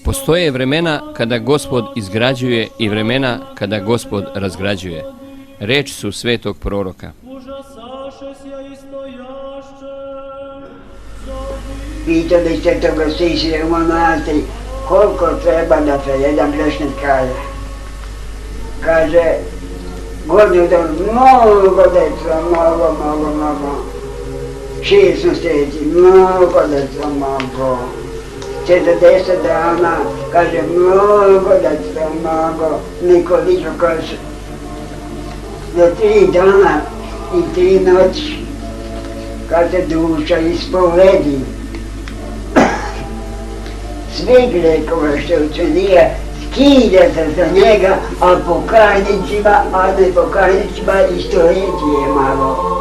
Postoje vremena kada Gospod izgrađuje i vremena kada Gospod razgrađuje. Reč su svetog proroka. Pitali ste toga Sisire u monastiri, koliko treba da se jedan grešnik kaže. Kaže, godinu dana, mnogo deca, mnogo. 6 mjeseci, mnogo deca, mnogo. 40 dana, kaže, mnogo deca, mnogo. Niko kaže, za 3 dana i 3 noći, kad se duša ispovedi, sve grekove što učinije, skide se za njega, a ne pokajnicima istorije malo.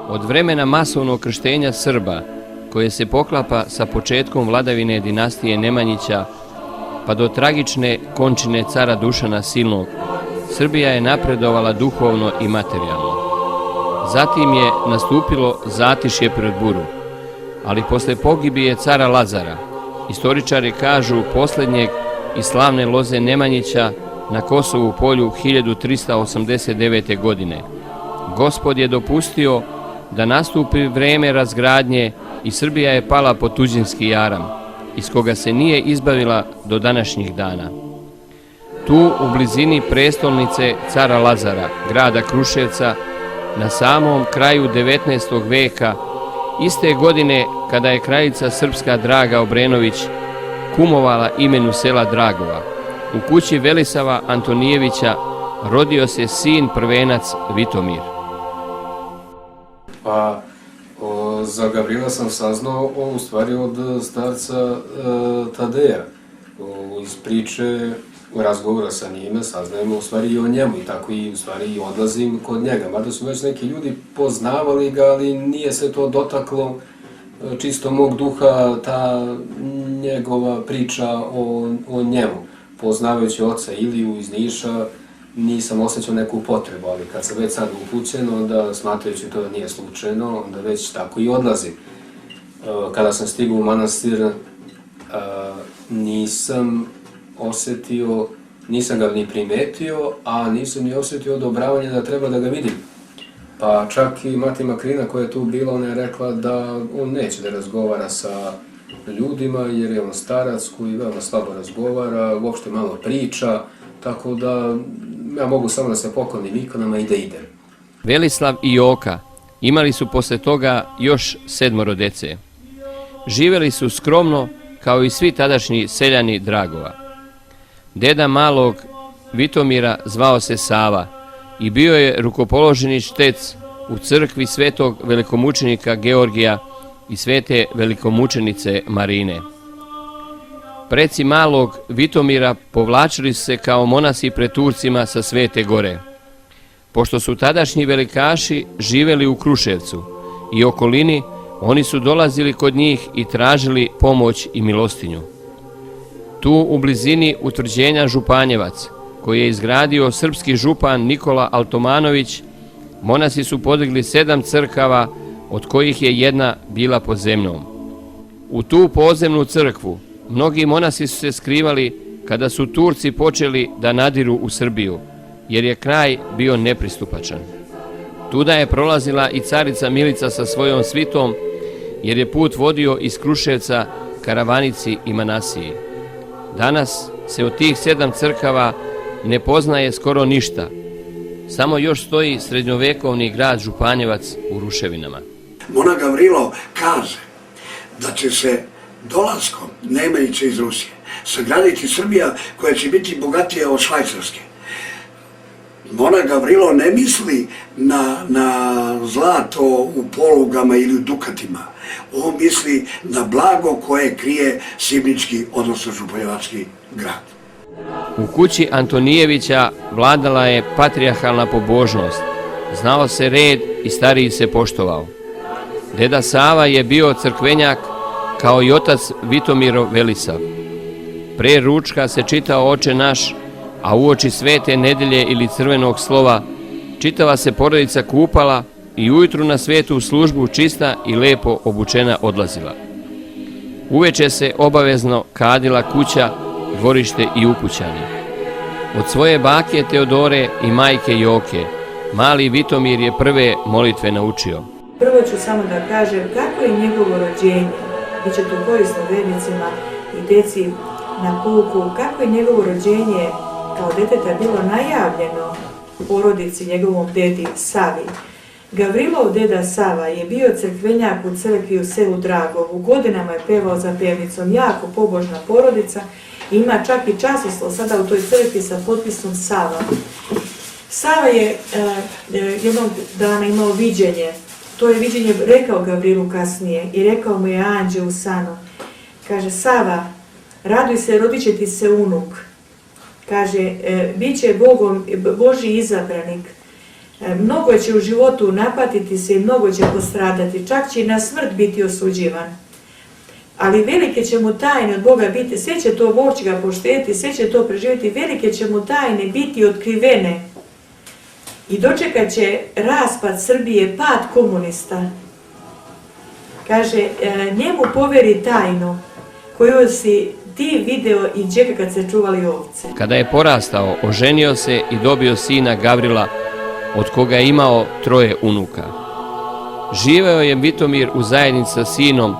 Od vremena masovnog krštenja Srba, koje se poklapa sa početkom vladavine dinastije Nemanjića, pa do tragične končine cara Dušana Silnog, Srbija je napredovala duhovno i materijalno. Zatim je nastupilo zatišje pred buru, ali posle pogibije cara Lazara, istoričari kažu posljednjeg iz slavne loze Nemanjića na Kosovu polju 1389. godine, Gospod je dopustio da nastupi vreme razgradnje i Srbija je pala pod tuđinski jaram, iz koga se nije izbavila do današnjih dana. Tu, u blizini prestolnice cara Lazara, grada Kruševca, na samom kraju 19. veka, iste godine kada je kraljica srpska Draga Obrenović kumovala imenu sela Dragova, u kući Velisava Antonijevića rodio se sin prvenac Vitomir. Pa, za Gavrila sam saznao u stvari od starca Tadeja. Iz priče, razgovora sa njime, saznajemo u stvari i o njemu i tako i u stvari odlazim kod njega. Mada su već neki ljudi poznavali ga, ali nije se to dotaklo čisto mog duha, ta njegova priča o njemu. Poznavajući oca Iliju iz Niša, nisam osjećao neku potrebu, ali kad sam već sad upućen, onda smatrajući to da nije slučajno, onda već tako i odlazim. Kada sam stigao u manastir, nisam osjetio, nisam ga ni primetio, a nisam ni osjetio odobravanje da treba da ga vidim. Pa čak i Mati Makrina koja je tu bila, ona je rekla da on neće da razgovara sa ljudima, jer je on starac koji veoma slabo razgovara, uopšte malo priča, tako da ja mogu samo da se poklonim ikonama i da idem. Velislav i Joka imali su posle toga još 7 dece. Živeli su skromno kao i svi tadašnji seljani Dragova. Deda malog Vitomira zvao se Sava i bio je rukopoloženi štec u crkvi svetog velikomučenika Georgija i svete velikomučenice Marine. Preci malog Vitomira povlačili se kao monasi pred Turcima sa Svete gore. Pošto su tadašnji velikaši živeli u Kruševcu i okolini, oni su dolazili kod njih i tražili pomoć i milostinju. Tu u blizini utvrđenja Županjevac, koji je izgradio srpski župan Nikola Altomanović, monasi su podigli 7 crkava, od kojih je jedna bila pod zemljom. U tu podzemnu crkvu mnogi monasi su se skrivali kada su Turci počeli da nadiru u Srbiju, jer je kraj bio nepristupačan. Tuda je prolazila i carica Milica sa svojom svitom, jer je put vodio iz Kruševca Karavanici i Manasiji. Danas se od tih 7 crkava ne poznaje skoro ništa. Samo još stoji srednjovekovni grad Županjevac u ruševinama. Monah Gavrilo kaže da će se dolaskom Nemanjića iz Rusije sagraditi Srbija koja će biti bogatija od Švajcarske. Monah Gavrilo ne misli na zlato u polugama ili u dukatima. On misli na blago koje krije Sibnički, odnosno Županjevački grad. U kući Antonijevića vladala je patrijarhalna pobožnost, znao se red i stariji se poštovao. Deda Sava je bio crkvenjak kao i otac Vitomiro Velisav. Pre ručka se čitao Oče naš, a uoči svete nedelje ili crvenog slova čitava se porodica kupala i ujutru na svetu službu čista i lepo obučena odlazila. Uveče se obavezno kadila kuća, dvorište i ukućani. Od svoje bake Teodore i majke Joke, mali Vitomir je prve molitve naučio. Prvo ću samo da kažem kako je njegovo rođenje, bit će to korisno vernicima i deci na puku, kako je njegovo rođenje kao deteta bilo najavljeno porodici, njegovom dedi Savi. Gavrilov deda Sava je bio crkvenjak u crkvi u selu Dragovu, godinama je pevao za pevnicom, jako pobožna porodica, ima čak i časoslov sada u toj crkvi sa potpisom Sava. Sava je jednog dana imao viđenje, to je viđenje rekao Gavrilu kasnije i rekao mu je anđeo u sanu. Kaže, Sava, raduj se, rodit će ti se unuk. Kaže, bit će Božji izabranik. Mnogo će u životu napatiti se i mnogo će postradati, čak će i na smrt biti osuđivan. Ali velike će mu tajne od Boga biti, sve će to Bog će ga poštediti, sve će to preživjeti, velike će mu tajne biti otkrivene. I dočekat će raspad Srbije, pad komunista. Kaže, njemu poveri tajnu koju si ti video i čeka kad se čuvali ovce. Kada je porastao, oženio se i dobio sina Gavrila, od koga je imao 3 unuka. Živeo je Vitomir u zajednici sa sinom,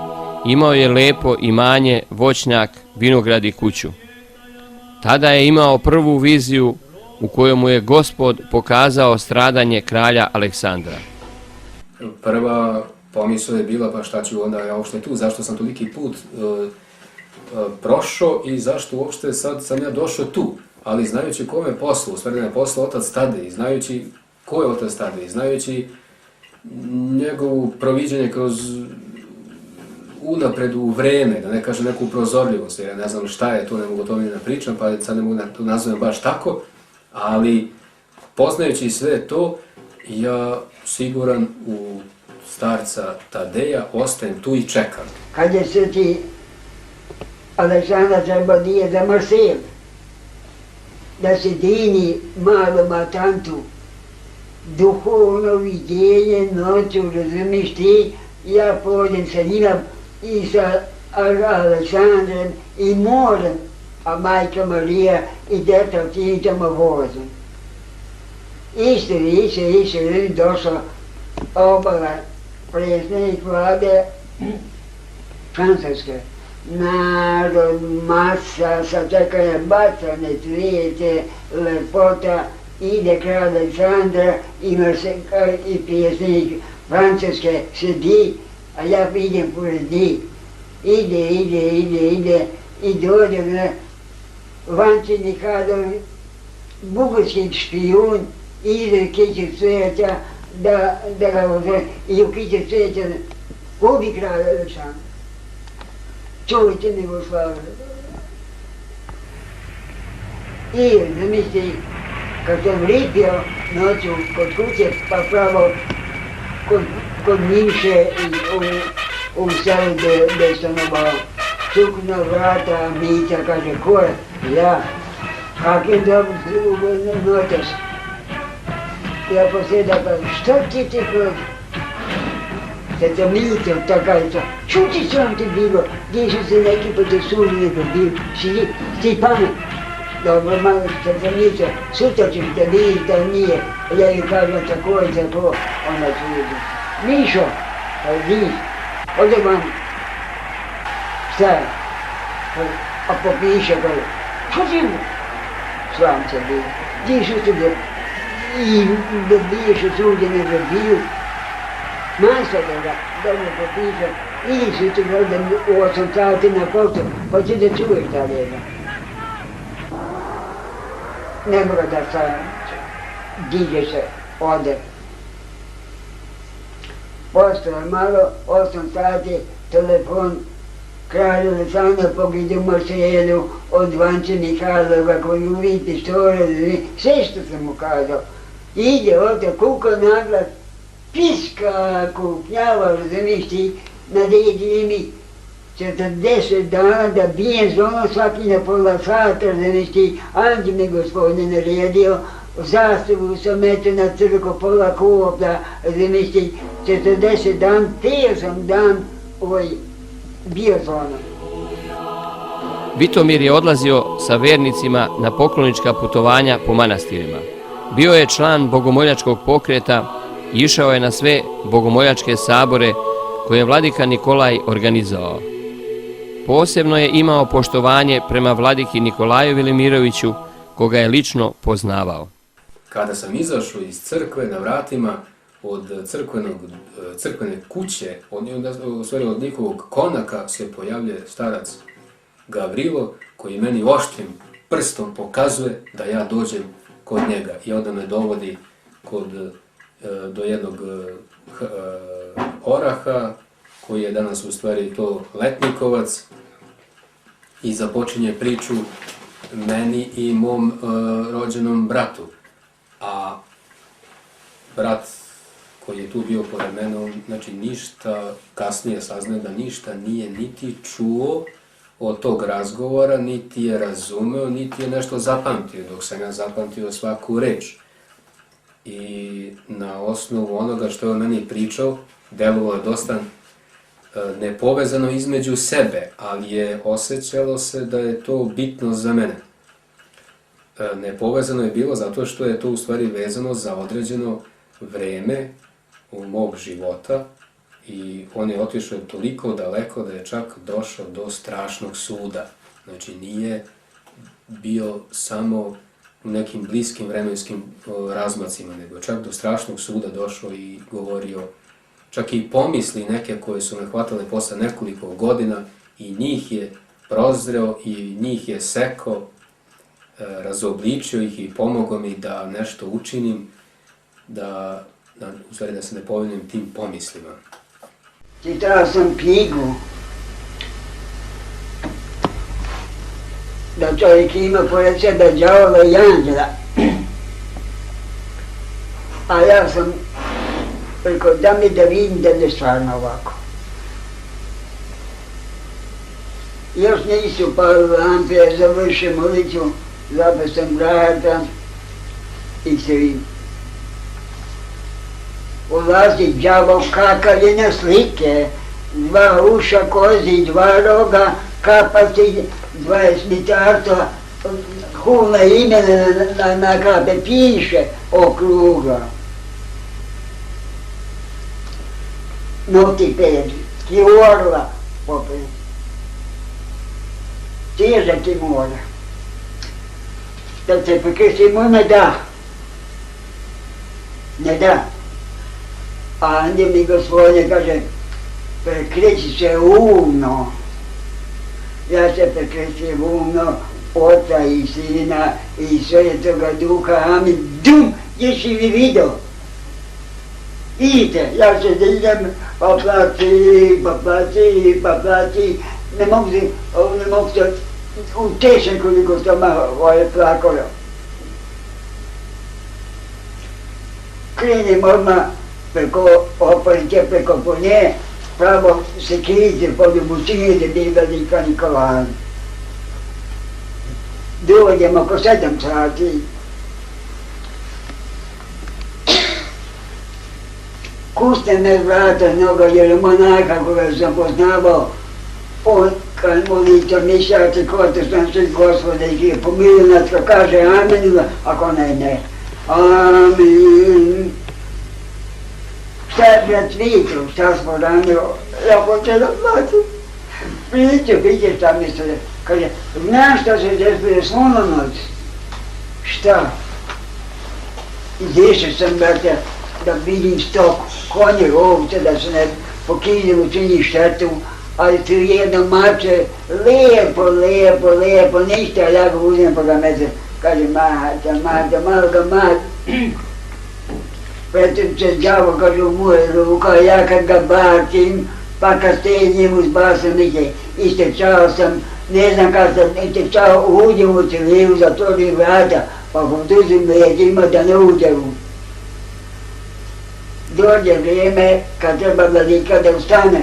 imao je lepo imanje, voćnjak, vinograd i kuću. Tada je imao prvu viziju u kojoj mu je Gospod pokazao stradanje kralja Aleksandra. Prva pomisao je bila, pa šta ću onda ja uopšte tu, zašto sam toliki put prošao i zašto uopšte sad sam ja došao tu. Ali znajući kome je poslao, u stvari da je poslao otac Tadej, znajući ko je otac Tadej, znajući njegovu proviđenje kroz unapred u vreme, da ne kažem neku prozorljivost, jer ja ne znam šta je to, ne mogu o tome da pričam, pa sad ne mogu da to nazovem baš tako, ali poznajući sve to, ja siguran u starca Tadeja ostajem tu i čekam. Kad je sveti Aleksandar trebao nije za Marseille, da se dini malo matantu, duhovno viđenje noću, razumiš ti, ja pođem sa njima i sa Aleksandrem i morem, a majka Marija i deta otićemo vozom. Isto, došla obala predsjednik vlade Francuske. Narod, masa, sačekanja, bacane cvijete, lepota, ide kralj Aleksandra, ima se i predsjednik Francuske sedi, a ja idem pored njih. Ide i dođe na vančini kadar, bugarski špijun, ide u kiću cvijeća, da ga uzme, i u kiću cvijeća ubi kralj Aleksandra. Čujte nego slavu. I zamisli, kad sam lipio noću kod kuće, pa pravo kod Miše u selu gdje stanovao, čukno vrata, Mića kaže, ko je? Ja. Kak je dobro noćas? Ja posljeda pa, što ti prođe? Kad sam Mića takavica, čuti sam ti bilo, gdje su se neki potosuli nego bio, si pamet. Dobro, malo što sam Mića, sutra ću te vidjeti da nije, ja ju kažem tako i tako, ona ću vidjeti. Mišo, vi, ode vam, šta je? A popiše, kaže, što ti mu? Svam se bio, gdje su te i da biješ u suđe ne dobiju, masa ga, dobro popiše, idi su te ovdje u 8 sati na posto, pa će da čuješ ta lijeva. Ne mora da sam, diže se, ode. Postoje malo, 8 sati, telefon, kralj Aleksandar pogidio u Marselu od Vance Mihajlova koji uvidi stvorili, sve što sam mu kazao. Ide ovdje kuka naglas, piska, kuknjava, razumiješ ti, naredi mi 40 dana da bijem zvono svaki na pola sata, razumiješ ti, anđe mi gospodin naredio, zastavu sam eto na crko, pola koplja, razumiješ ti, 40 dan, pio sam dan, bio zvono. Vitomir je odlazio sa vernicima na poklonička putovanja po manastirima. Bio je član bogomoljačkog pokreta i išao je na sve bogomoljačke sabore koje je vladika Nikolaj organizovao. Posebno je imao poštovanje prema vladiki Nikolaju Velimiroviću, koga je lično poznavao. Kada sam izašao iz crkve na vratima od crkvene kuće, od njihovog konaka se pojavlja starac Gavrilo, koji meni oštrim prstom pokazuje da ja dođem kod njega i onda me dovodi do jednog oraha, koji je danas u stvari to Letnikovac, i započinje priču meni i mom rođenom bratu. A brat koji je tu bio pored mene, znači ništa, kasnije saznaje da ništa nije niti čuo od tog razgovora, niti je razumeo, niti je nešto zapamtio, dok sam ja zapamtio svaku reč. I na osnovu onoga što je on meni pričao, delovalo je dosta nepovezano između sebe, ali je osjećalo se da je to bitno za mene. Nepovezano je bilo zato što je to u stvari vezano za određeno vreme u mog života i on je otišao toliko daleko da je čak došao do strašnog suda. Znači nije bio samo u nekim bliskim vremenskim razmacima, nego čak do strašnog suda došao i govorio, čak i pomisli neke koje su me hvatale posle nekoliko godina i njih je prozreo i njih je sekao, razobličio ih i pomogao mi da nešto učinim, u stvari da se ne povinim tim pomislima. Čitao sam knjigu da čovjek ima pored sebe đavola i anđela. A ja sam rekao da mi da vidim da je stvarno ovako. Još nisu pali lampe, ja završim ulicu, zapestam vrata i se vidim. Ulazi đavo kakav je na slike, 2 uša kozi, 2 roga, kapati, 20 mitarca, hula imena na kape piše okruga. Noti 5, ki orla popet. Težak je mora. Da se prekrstimo ne da. Ne da. A onda mi gospodin kaže, prekreći se umno. Ja se prekrećem umno, Oca i Sina i Svetoga Duha, amin. Dum, jesi li vidio? Idite, ja se da idem, pa plaći, ne mogu se utešen koliko sam plakao. Krenem odmah preko oporice, preko ponje, pravo se krize pod obučinje da bi velika Nikolaja. Dođem oko 7 sati. Kuste me vrata noga jer je monaka koga sam poznavao. On kad molito mišljati koto sam se Gospode i pomirio nas ko kaže amen, ako ne. Amin. Šta je brat vidio, šta smo ranio, ja hoće da plaću. Vidite šta misle, kaže, znam šta se desilo slono noć. Šta? Izdešao sam, brate, da vidim stoku, konje, ovce, da se ne pokidem učini štetu, ali tu jedno mače, lijepo, ništa, ja ga uzem pa ga meze, kaže, malo ga mate. Pretim se đavo, kaže, u moje ruka, ja kad ga bacim, pa kad stegnem uz basanike, istrčao sam, ne znam kad sam istrčao, uđem u celiru, zatvorim vrata, pa poduzim leđima da ne uđem. Dođe vrijeme kad treba vladika da ustane.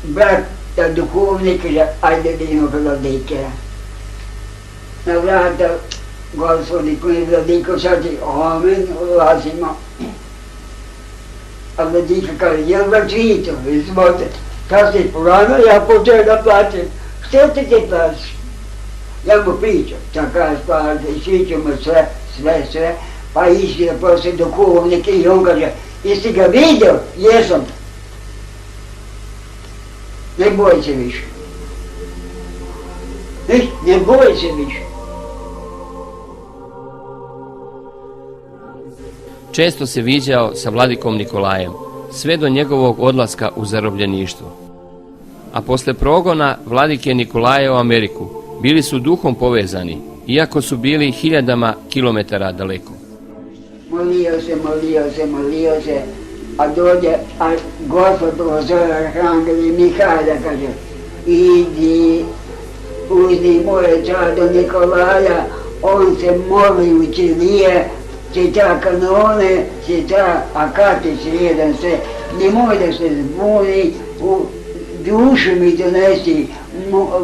Brat, da duhovnik, ajde vidimo vladike. Na vrata, Gospodi koji vladiko, sad je amen, ulazimo. A vladika kaže, jel vam čito? Izvolite, kad ste porano, ja počeo da plaćem. Što ti plaćeš? Ja mu pričam, taka stvar, svi ćemo sve, pa išli da posle duhovnike i on kaže, jesi ga vidio? Jesam. Ne boj se više. Ne boj se više. Često se viđao sa vladikom Nikolajem, sve do njegovog odlaska u zarobljeništvo. A posle progona vladike Nikolaja u Ameriku bili su duhom povezani, iako su bili hiljadama kilometara daleko. Molio se, a dođe, a Gospod pozove Arhangel i Mihajla, kaže, idi, uzmi moje čado Nikolaja, on se moli u ćelije, čita kanone, čita akatić jedan sve, nemoj da se zbuni, u dušu mi donesi,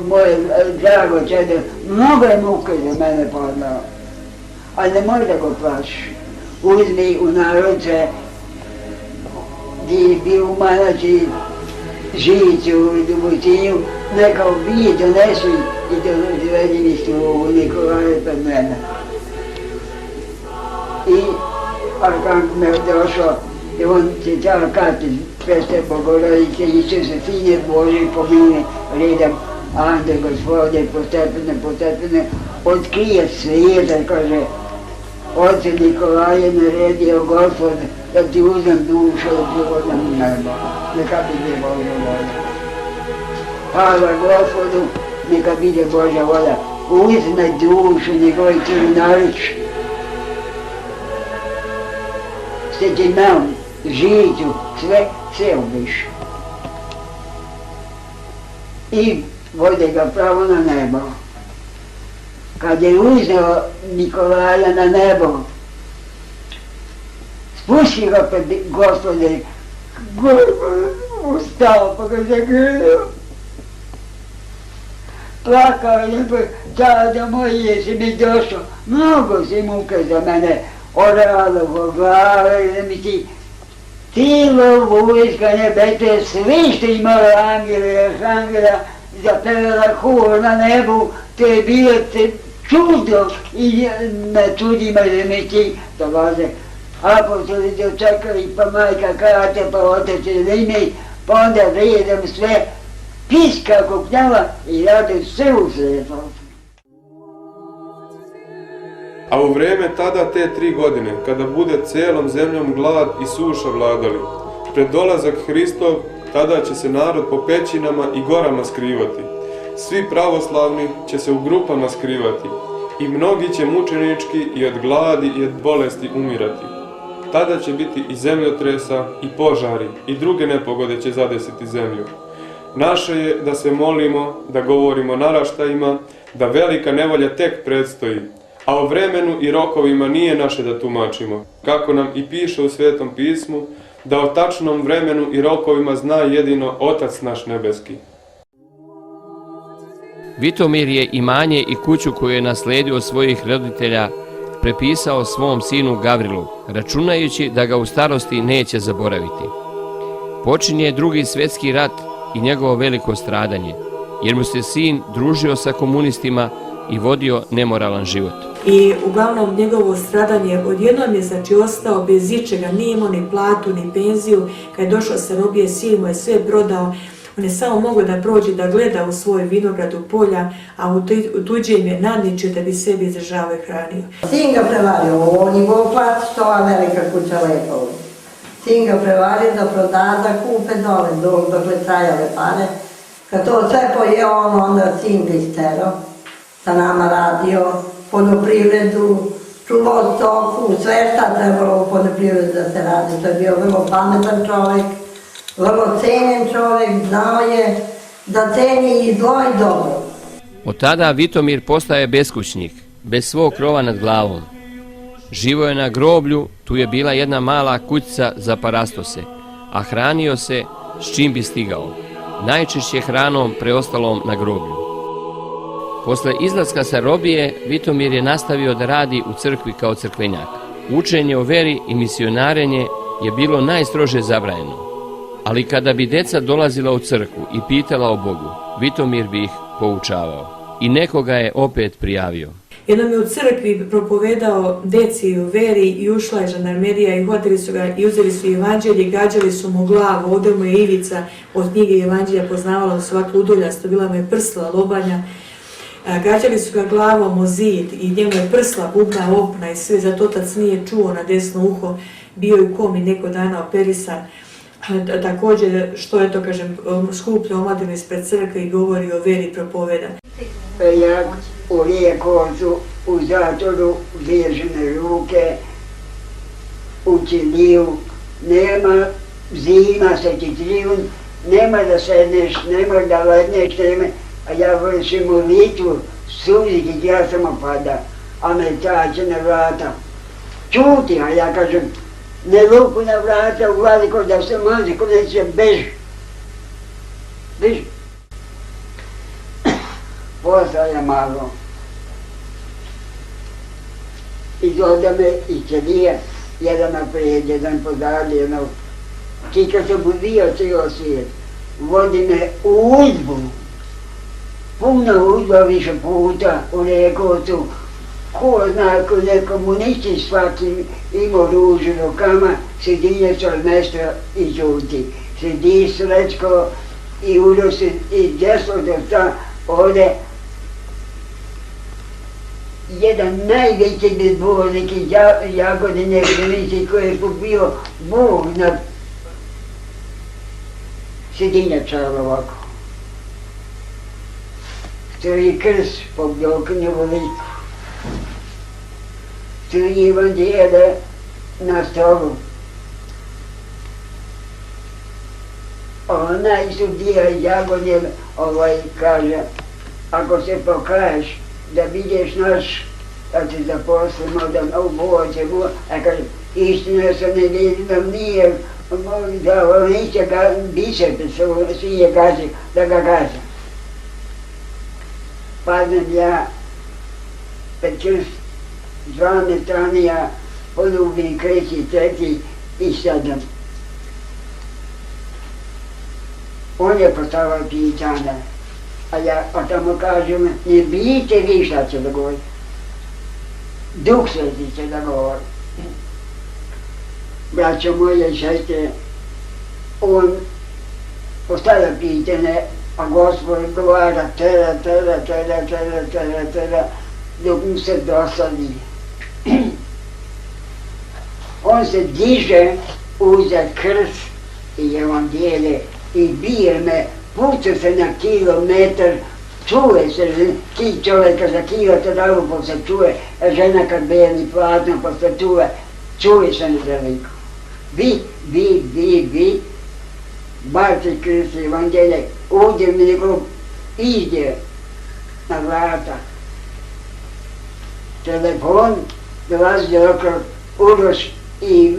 moje drago čedo, mnogo je muke za mene podlao, ali nemoj da ga plašiš. Uzmi u narodce, gdje bi u manači žicu i dubotinju, neka ubije, donesu i dovedi mi slugu Nikolaje pred mene. I Arhangel me došao i on će tamo kati preste Bogorodice Isuse, Sine Božji pomini redom, Ande Gospode, postepene, otkrije svijeta, kaže, Oče Nikolaje naredio Gospod da ti uzem dušu da ti odam u nebo, neka bide Božja volja. Hvala Gospodu, neka bide Božja volja, uzme dušu njegovoj crnarić, sredinam, žicu, sve ubiš. I vode ga pravo na nebo. Kad je uzeo Nikolaja na nebo, spuši ga pred Gospode, ustao pa ga zagrlio. Plakao je, čado moj, jesi mi došao, mnogo si muke za mene, oralo po glave, da mi ti cijelo vojska nebete, svi što imali angela, zapevala hor na nebu, to je bilo čudo i na čudima da mi ti dolaze. Apostoli dočekali, pa majka Kate, pa otac Elini, pa onda redom sve piska kupnjava i rade sve u sredo. A u vreme tada te 3 godine, kada bude cijelom zemljom glad i suša vladali, pred dolazak Hristov, tada će se narod po pećinama i gorama skrivati. Svi pravoslavni će se u grupama skrivati i mnogi će mučenički i od gladi i od bolesti umirati. Tada će biti i zemljotresa i požari i druge nepogode će zadesiti zemlju. Naše je da se molimo, da govorimo naraštajima, da velika nevolja tek predstoji, a o vremenu i rokovima nije naše da tumačimo, kako nam i piše u Svetom pismu, da o tačnom vremenu i rokovima zna jedino Otac naš nebeski. Vitomir je imanje i kuću koju je nasledio od svojih roditelja prepisao svom sinu Gavrilu, računajući da ga u starosti neće zaboraviti. Počinje Drugi svjetski rat i njegovo veliko stradanje, jer mu se sin družio sa komunistima i vodio nemoralan život. I uglavnom njegovo stradanje odjednom je znači ostao bez ičega, nije imao ni platu ni penziju, kad je došao sa robije, sin mu je sve prodao, on je samo mogao da prođe da gleda u svoj vinograd u polja, a u tuđem je nadničio da bi sebi izdržavao i hranio. Sin ga prevario, on imao plac, to je velika kuća lepo. Sin ga prevario da proda, da kupe dole, dokle trajale pare. Kad to sve pojeo, onda sin ga isterao, sa nama radio, poljoprivredu, čuvao stoku, sve šta trebalo u poljoprivredu da se radi. To je bio vrlo pametan čovjek, vrlo cenjen čovjek, znao je da ceni i zlo i dobro. Od tada Vitomir postaje beskućnik, bez svog krova nad glavom. Živo je na groblju, tu je bila jedna mala kućica za parastose, a hranio se s čim bi stigao, najčešće hranom preostalom na groblju. Posle izlaska sa robije, Vitomir je nastavio da radi u crkvi kao crkvenjak. Učenje o veri i misionarenje je bilo najstrože zabranjeno, ali kada bi deca dolazila u crkvu i pitala o Bogu, Vitomir bi ih poučavao i nekoga je opet prijavio. Jednom je u crkvi propovedao deci u veri i ušla je žandarmerija i uhvatili su ga i uzeli su evanđelje, gađali su mu glavu, ovdje mu je Ivica od knjige evanđelja poznavala svaku udoljasto, bila mu je prsla lobanja, gađali su ga glavom o zid i njemu je prsla bubna opna i sve, zato otac nije čuo na desno uho, bio je u komi neko dana operisan. Također, što je to, kažem, skuplja omladinu ispred crkve i govori o veri, propoveda. Ja u Rijekovcu, u zatvoru, vežene ruke, u Čiliju, nema zima, sveti Trivun, nema da sedneš, nema da ledneš, a ja vršim molitvu, suziti, ja samo pada, a me tače na vrata. Čuti, a ja kažem, ne luku na vrata, uvali ko da se može, ko neće, beži. Beži. Postaje malo. I doda me i Čelije, jedan naprijed, jedan pozadnje, jedno. Ti kad se budio cijelo svijet, vodi me u uzbu. Puno uzba više puta u Rekovcu. Ko zna, ko ne komunisti svaki imao ružu rukama, sedi od mestra i žuti. Sedi Srećko i Urosi i desno do ta ovdje. Jedan najveći bezbolnik iz Jagodine Grinici koji je pobio Bog na sedinjačar ovako. Tri krst pobio knjivoviku. Tri evanđelje na stolu. Onaj sudija iz Jagodine kaže, ako se pokaješ, da vidiš naš, da te zaposlimo, da uvođe, a kaže, istina se ne vidi, da nije, da on neće bisati, svi je gazi, da ga gazi. Padnem ja, pred krst, 12 strane, ja poljubim kreći, treti i sedam. On je postavio pitanje. A tamo kažem, ne vidite vi šta će da govori. Duh Sveti će da govori. Braćo moje i sestre, on postavlja pitanje, a Gospod govara tera, dok mu se dosadi. On se diže, uze krst i evanđelje i bije me, puca se na kilometar, čuje se, ti čovjeka za kilometar se čuje, a žena kad beli platno posle čuje se nezaliko. Vi, baci krst evanđelje, uđe mi nekog, iđe na vrata. Telefon, dolazi okrog Uroš i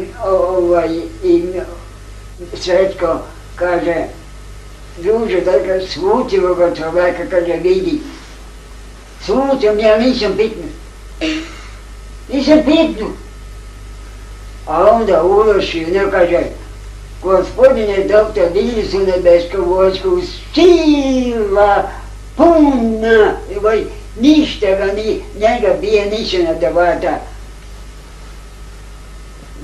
Sretko, kaže, druže, da svuci ovoga čoveka, kaže, vidi. Svucam, ja nisam pitnu. Nisam pitnu. A onda Uroš i ne kaže, gospodine doktor, vidi su nebesku vojsku, sila puna, ništa ga njega bije ništa na devata.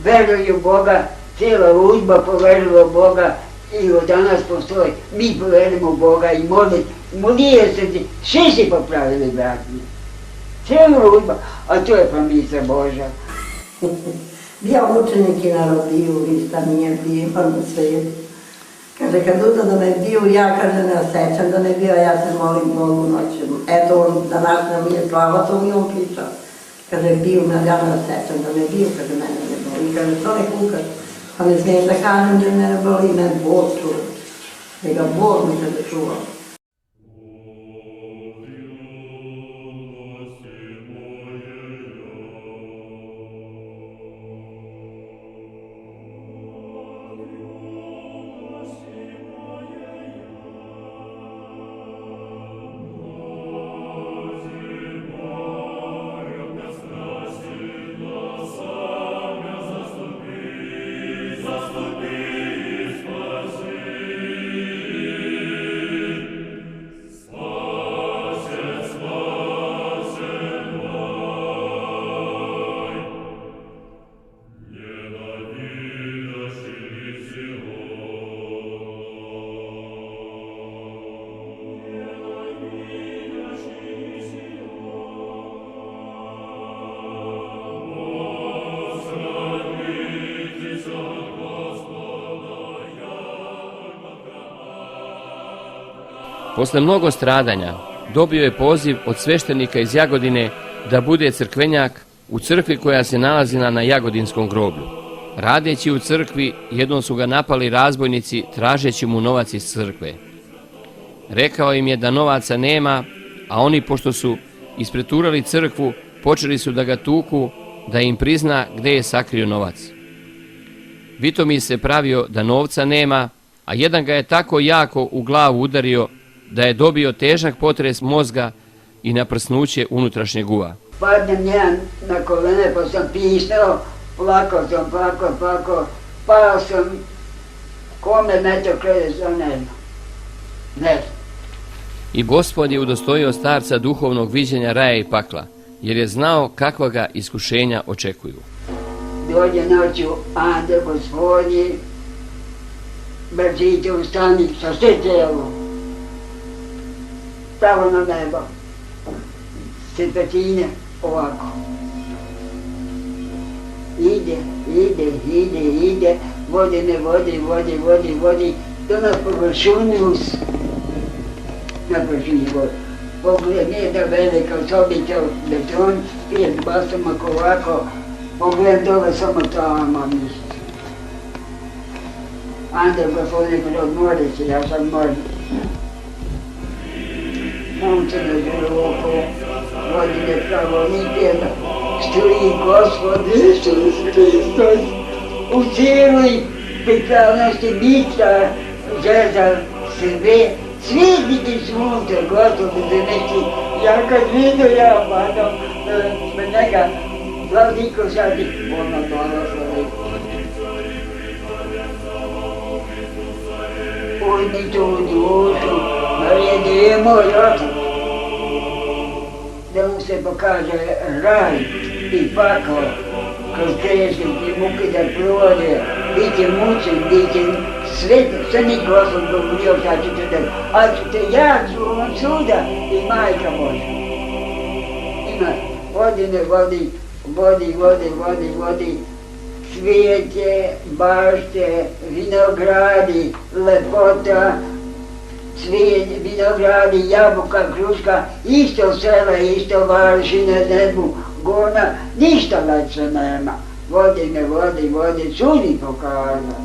Veruju Boga, cijela uzba poverila Boga i od danas postoji. Mi poverimo Boga i molije se, svi si popravili bratni. Cijela uzba, a to je promisla Božja. Bio učenik i na robiju, višta nije bio na svijetu. Kaže, kad uda da me bio, ja kaže, ne osjećam da me bio, ja se molim Bogu noćem. Eto, on današnja mi je slava, to mi on pričao. Kaže, bio me, ja ne osjećam da me bio, kaže, mene ne boli. Kaže, što ne kukaš? Pa ne smijem da kažem da ne boli me Bog čuva. Neka Bog mi se čuva. Posle mnogo stradanja dobio je poziv od sveštenika iz Jagodine da bude crkvenjak u crkvi koja se nalazila na Jagodinskom groblju. Radeći u crkvi, jednom su ga napali razbojnici tražeći mu novac iz crkve. Rekao im je da novaca nema, a oni, pošto su ispreturali crkvu, počeli su da ga tuku, da im prizna gde je sakrio novac. Vitomir se pravio da novca nema, a jedan ga je tako jako u glavu udario da je dobio težak potres mozga i naprsnuće unutrašnjeg uva. Padnem ja na kolene pa sam pisao, plakao sam, plakao, pao sam, kome metao krede za ne. I Gospod je udostojio starca duhovnog viđenja raja i pakla, jer je znao kakva ga iskušenja očekuju. Dođe noću Ande Gospodnji, brzite ustani sa sve tijelo, pravo na nebo, svepetine ovako. Ide, vodi me, vodi, do na površinu, na površini vodi. Pogled, nije da velika sobica od beton, 5 basamak ovako, pogled dole samo tamo mjesto. Ande Gospodine, odmori se, ja sam moram. Sunce na želoko, godine pravo nipjena, stoji Gospod Isus Hristos, u cijeloj pripravnosti bića, žezal sve, sviditi sunce, Gospod zemeti, ja kad vidu ja padam, njega, vladiko sadi, ono blagoslovi. Ujdi to u dušu, Marija, gdje je moj otac, da mu se pokaže raj i pakao, kroz teške i muke da prode, bit će mučen, bit će sve ni Gospod govorio šta ćete da, ali ćete ja on suda i majka Božja. Ima, vodi, cvijeće, bašte, vinogradi, lepota, vinogradi, jabuka, kruška, isto sela, isto varšina, nebu, gona, ništa lepše nema. Vodi, sudi pokaza.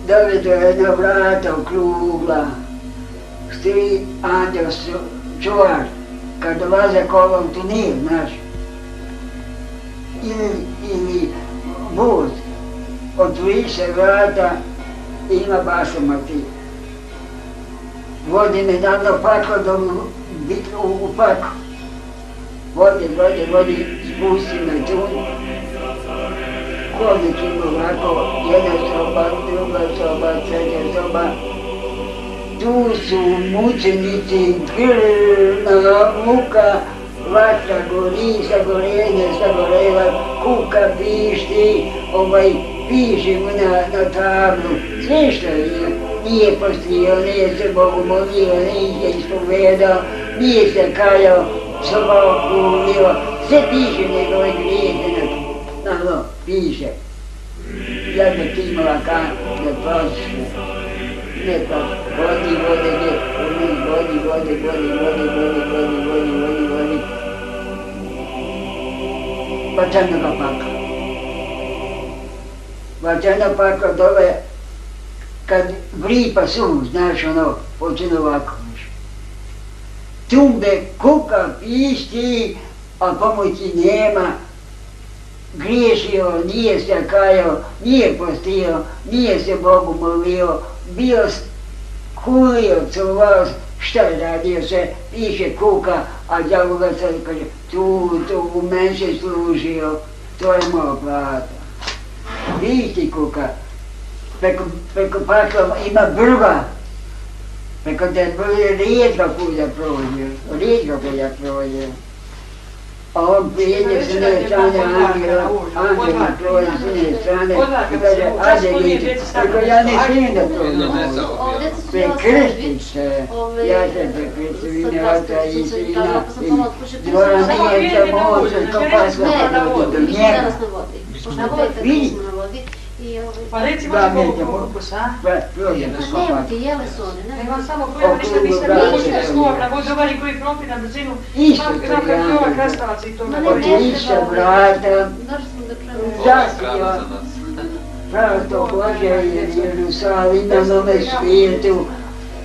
Dovedu jedna vrata okrugla, stoji anđel čuvar, kad dolaze kolom tunir, znaš, ili voz, otvori se vrata i ima basamati. Vodi me davno paklo da u paklo. Vodi, spusti me tu. Hodničimo ovako, jedna soba, druga soba, treća soba. Tu su mučenici, krvna muka, vatra gori, sagoreva, kuka pišti, pišemo na tablu. Sve što je, nije postio, nije se Bogu molio, nije se ispovedao, nije se kajao, soba okulio, sve piše njegove grijehe na piše. Ja da ti imala ne prošle, ne prošle, vodi, pa crnoga paka. Vaćana pakla dole, kad vripa sum, znaš ono, počne ovako. Tumbe, kuka, pišti, a pomoći nema. Griješio, nije se kajao, nije postio, nije se Bogu molio, bio hulio, cuvao, šta je radio se, piše kuka, a đavoga sad kaže, tu u meni se služio, to je moja plata. Pišti kuka, preko pakla ima brva, preko te brve rijetka kuda prođe, a on prijeđe s jedne strane Anđela prođe s jedne strane i kaže, ajde vidite, preko ja ne smijem da to ne mogu. Prekrstit se, ja se prekrstim i ne oca i sina i dvora nije za moć, ko pasla pa do njega. Vidi. Pa recimo da Bogu korpus, a? Prođe preko Nema ti, jele su one, ne? Nema samo pojela, ništa niste mi pušite slova, na vodovani koji propi na brzinu, znam kad je ova krastavac i toga. Otiša vrata, zaspio, pravto Bože i Jerusalim na nome svijetu,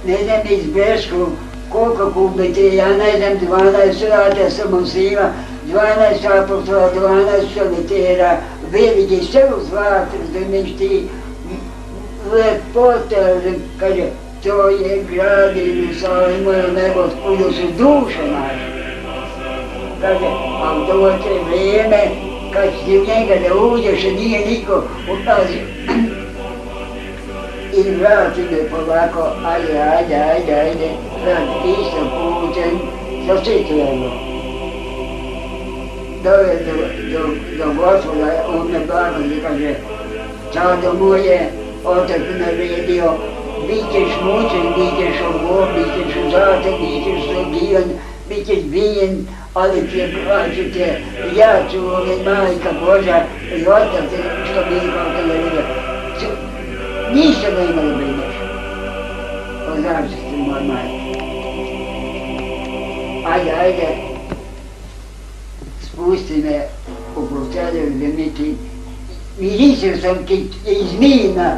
ne znam izbrešku, koliko kubite, ja ne znam 12 rata sam osniva, 12 apostola, 12 solitera, veliki, sve u zlatu, razumiješ ti, lepota, kaže, to je grad Jerusalim, moje nebo, kuda su duše naše. Kaže, a doće vrijeme, kad ti u njega ne uđeš, nije niko upazio. I vrati me polako, ajde, vrati istom putem, za sve treba. Dove do Gospoda, on me blagozi, kaže, čado moje, otak naredio, bit ćeš mučen, bit ćeš obob, bit ćeš uzatek, bit ćeš slogivan, bit ćeš bijen, ali ću te, ja ću majka Božja i otac što bi imao te naredio. Ništa ne ima da brineš. O zaštiti moja majka. Ajde, spusti me u postelju da mi ti mirisio sam iz mina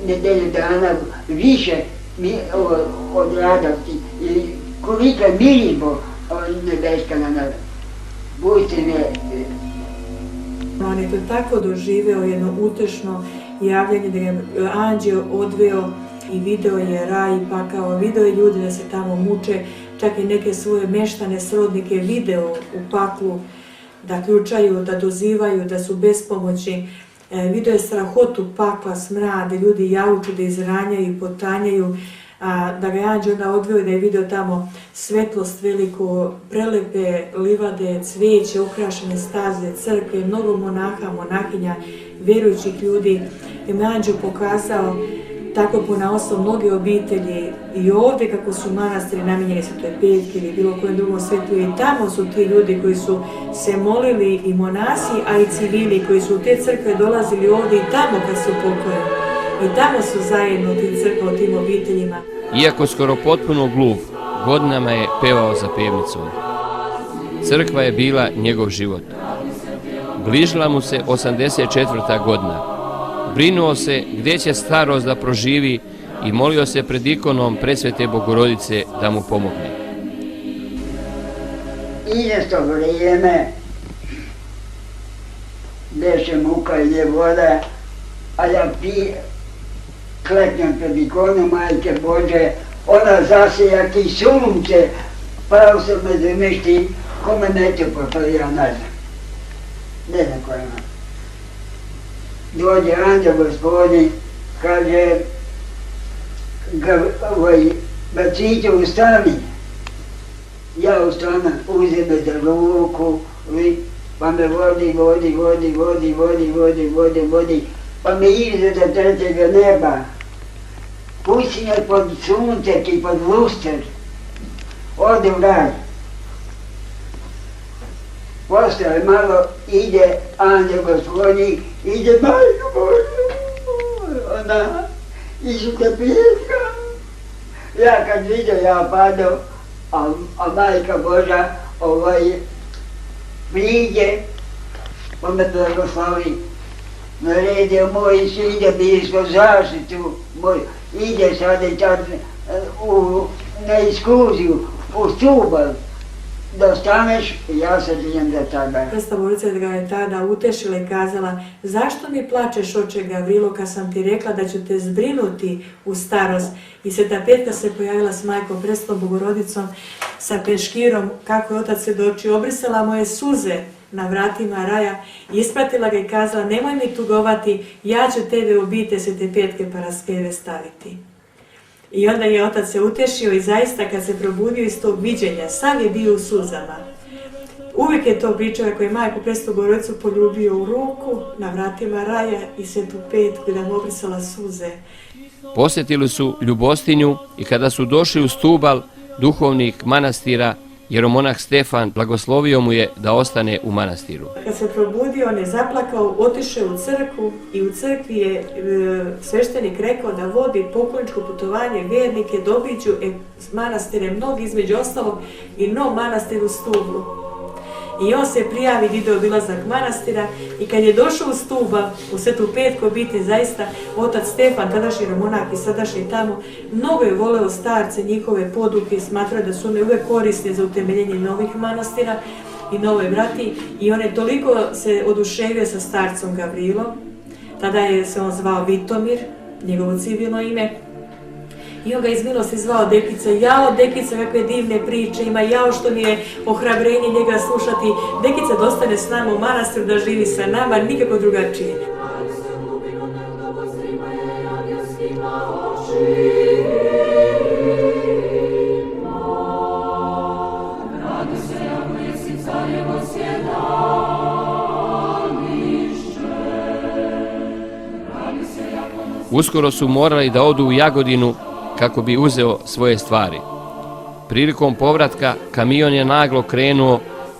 nedelju dana više od radosti i kolika miris bo nebeska na nas. Pusti me. On je to tako doživeo jedno utešno javljanje da je anđeo odveo i video je raj i pakao, video je ljude da se tamo muče, čak i neke svoje meštane, srodnike video u paklu, da ključaju, da dozivaju, da su bespomoćni. Video je strahotu pakla, smrad, ljudi jauču, da izranjaju i potanjaju, da ga je anđeo onda odveo i da je video tamo svetlost veliku, prelepe livade, cvijeće, ukrašene staze, crkve, mnogo monaha, monahinja, vjerujućih ljudi. I me anđeo pokazao tako ponaosob mnoge obitelji i ovdje kako su manastiri namijenjeni Svetoj Petki ili bilo kojem drugom svetu i tamo su ti ljudi koji su se molili i monasi, a i civili koji su u te crkve dolazili ovdje i tamo kad su pokojeni. I tamo su zajedno u tim crkvama, u tim obiteljima. Iako skoro potpuno glup, godinama je pevao za pevnicom. Crkva je bila njegov život. Bližila mu se 84. godina. Brinuo se gdje će starost da proživi i molio se pred ikonom Presvete Bogorodice da mu pomogne. Ide to vrijeme, beše muka i voda, a ja kleknem pred ikonom Majke Bože, ona zasija ki sunce, pravo se me zamišti, kome neće postoji, ja ne znam ko ima. Dođe anđel Gospodin, kaže, Baciću ustani. Ja ustanem, uzem me za ruku, pa me vodi, pa me ide do trećega neba. Pusti me pod suncek i pod luster, ode u raj. Posle malo ide anđel Gospodin, ide Majka Božja, ona Isusa Petka. Ja kad vidio, ja padao, a Majka Božja priđe, pa me blagoslovi. naredio moj se ide blisko zaštitu, ide sad i tad na ekskurziju, u Stubal, da staneš, ja sad idem do tebe. Predstavorica ga je tada utešila i kazala: zašto mi plačeš, oče Gavrilo, kad sam ti rekla da ću te zbrinuti u starost? I Sveta Petka se pojavila s majkom Presvetom Bogorodicom sa peškirom, kako je otac svjedočio, obrisala moje suze na vratima raja, ispratila ga i kazala: nemoj mi tugovati, ja ću tebe u obitelj Svete Petke Paraskeve staviti. I onda je otac se utješio i zaista kad se probudio iz tog viđenja, sav je bio u suzama. Uvijek je to pričao kako je majku Presvetu Bogorodicu poljubio u ruku na vratima raja i Svetu Petku da mu obrisala suze. Posjetili su Ljubostinju i kada su došli u Stubal, duhovnik manastira jeromonah Stefan blagoslovio mu je da ostane u manastiru. Kad se probudio, on je zaplakao, otišao u crkvu i u crkvi je sveštenik rekao da vodi pokloničko putovanje vjernike da obiđu manastire mnogi, između ostalog i nov manastir u Stublu. I on se prijavi da ide obilazak manastira i kad je došao u Stubal, u Svetu Petku obitelj, zaista otac Stefan, tadašnji jeromonah i sadašnji tamo, mnogo je voleo starce, njihove poduke i smatrao da su one uvijek korisne za utemeljenje novih manastira i nove brati, i on je toliko se oduševio sa starcom Gavrilom. Tada je se on zvao Vitomir, njegovo civilno ime. I on ga iz milosti zvao Dekica. Jao Dekica, kakve divne priče ima, jao što mi je ohrabrenje njega slušati. Dekica da ostane s nama u manastiru, da živi sa nama, nikako drugačije. Uskoro su morali da odu u Jagodinu kako bi uzeo svoje stvari. Prilikom povratka kamion je naglo krenuo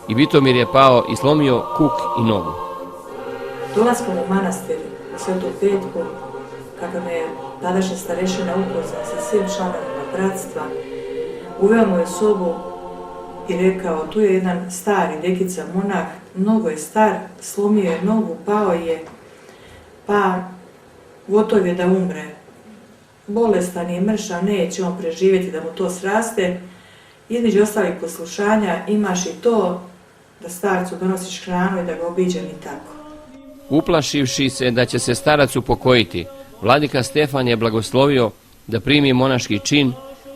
i Vitomir je pao i slomio kuk i nogu. Dolaskom u manastir u Svetu Petku, kako me je tadašnja starešina upoznao sa svim članovima bratstva, uveo mu je sobu i rekao: tu je jedan stari Dekica monah, mnogo je star, slomio je nogu, pao je, pa gotov je da umre. Bolestan je, mršav, neće on preživjeti da mu to sraste. Između ostalih poslušanja imaš i to da starcu donosiš hranu i da ga obiđem i tako. Uplašivši se da će se starac upokojiti, vladika Stefan je blagoslovio da primi monaški čin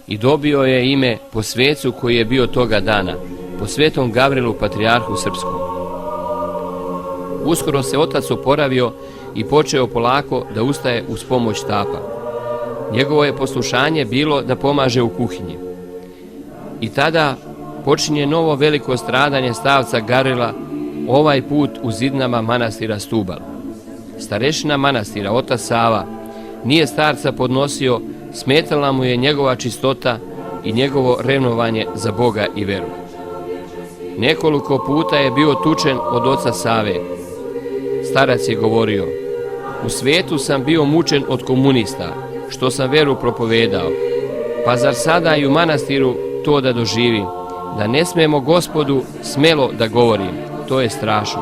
i dobio je ime po svecu koji je bio toga dana, po svetom Gavrilu patrijarhu srpskom. Uskoro se otac oporavio i počeo polako da ustaje uz pomoć štapa. Njegovo je poslušanje bilo da pomaže u kuhinji. I tada počinje novo veliko stradanje starca Gavrila, ovaj put u zidinama manastira Stubal. Starešina manastira, otac Sava, nije starca podnosio, smetala mu je njegova čistota i njegovo revnovanje za Boga i veru. Nekoliko puta je bio tučen od oca Save. Starac je govorio: u svijetu sam bio mučen od komunista, što sam veru propovedao, pa zar sada i u manastiru to da doživim, da ne smemo Gospodu smelo da govorim, to je strašno.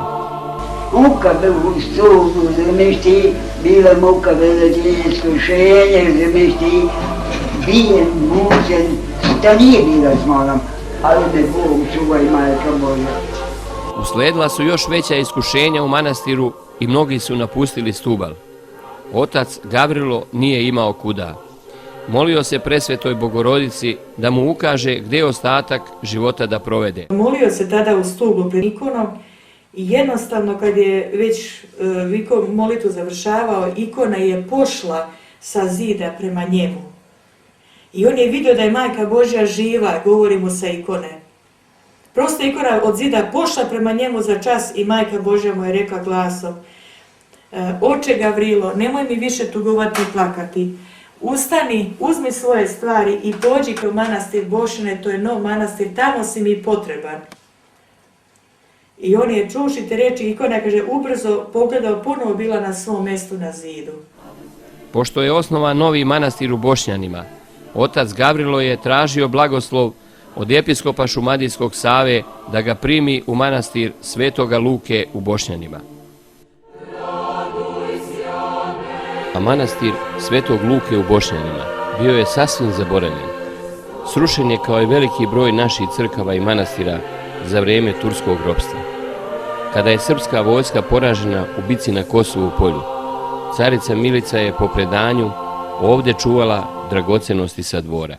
Muka u Stublu, zamišti, bila muka velike iskušenje, zamišti, bijen, mučen, da nije bila s monom, ali me Bog čuvaj, majka Božja. Usledila su još veća iskušenja u manastiru i mnogi su napustili Stubal. Otac Gavrilo nije imao kuda. Molio se Presvetoj Bogorodici da mu ukaže gdje je ostatak života da provede. Molio se tada u Stublu pred ikonom i jednostavno kad je već molitvu završavao, ikona je pošla sa zida prema njemu. I on je vidio da je Majka Božja živa, govori mu sa ikone. Prosto ikona od zida pošla prema njemu za čas i Majka Božja mu je rekla glasom: oče Gavrilo, nemoj mi više tugovati i plakati. Ustani, uzmi svoje stvari i pođi u manastir Bošine, to je nov manastir, tamo si mi potreban. I on je čuši te reči, ikona, kaže, ubrzo pogledao, ponovo bila na svom mjestu na zidu. Pošto je osnovan novi manastir u Bošnjanima, otac Gavrilo je tražio blagoslov od episkopa Šumadijskog Save da ga primi u manastir Svetoga Luke u Bošnjanima. a manastir Svetog Luke u Bošnjanima bio je sasvim zaboravljen. Srušen je kao i veliki broj naših crkava i manastira za vrijeme turskog ropstva. Kada je srpska vojska poražena u bici na Kosovu polju, carica Milica je po predanju ovdje čuvala dragocenosti sa dvora.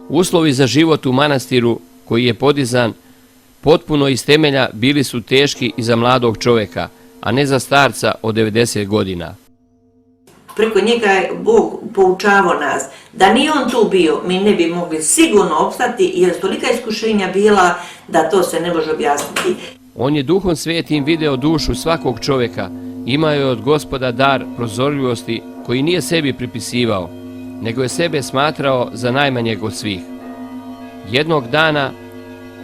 Uslovi za život u manastiru, koji je podizan potpuno iz temelja, bili su teški i za mladog čovjeka, a ne za starca od 90 godina. Preko njega je Bog poučavao nas. Da nije on tu bio, mi ne bi mogli sigurno opstati, jer je tolika iskušenja bila da to se ne može objasniti. On je Duhom Svetim video dušu svakog čovjeka, imao je od Gospoda dar prozorljivosti koji nije sebi pripisivao, nego je sebe smatrao za najmanjeg od svih. Jednog dana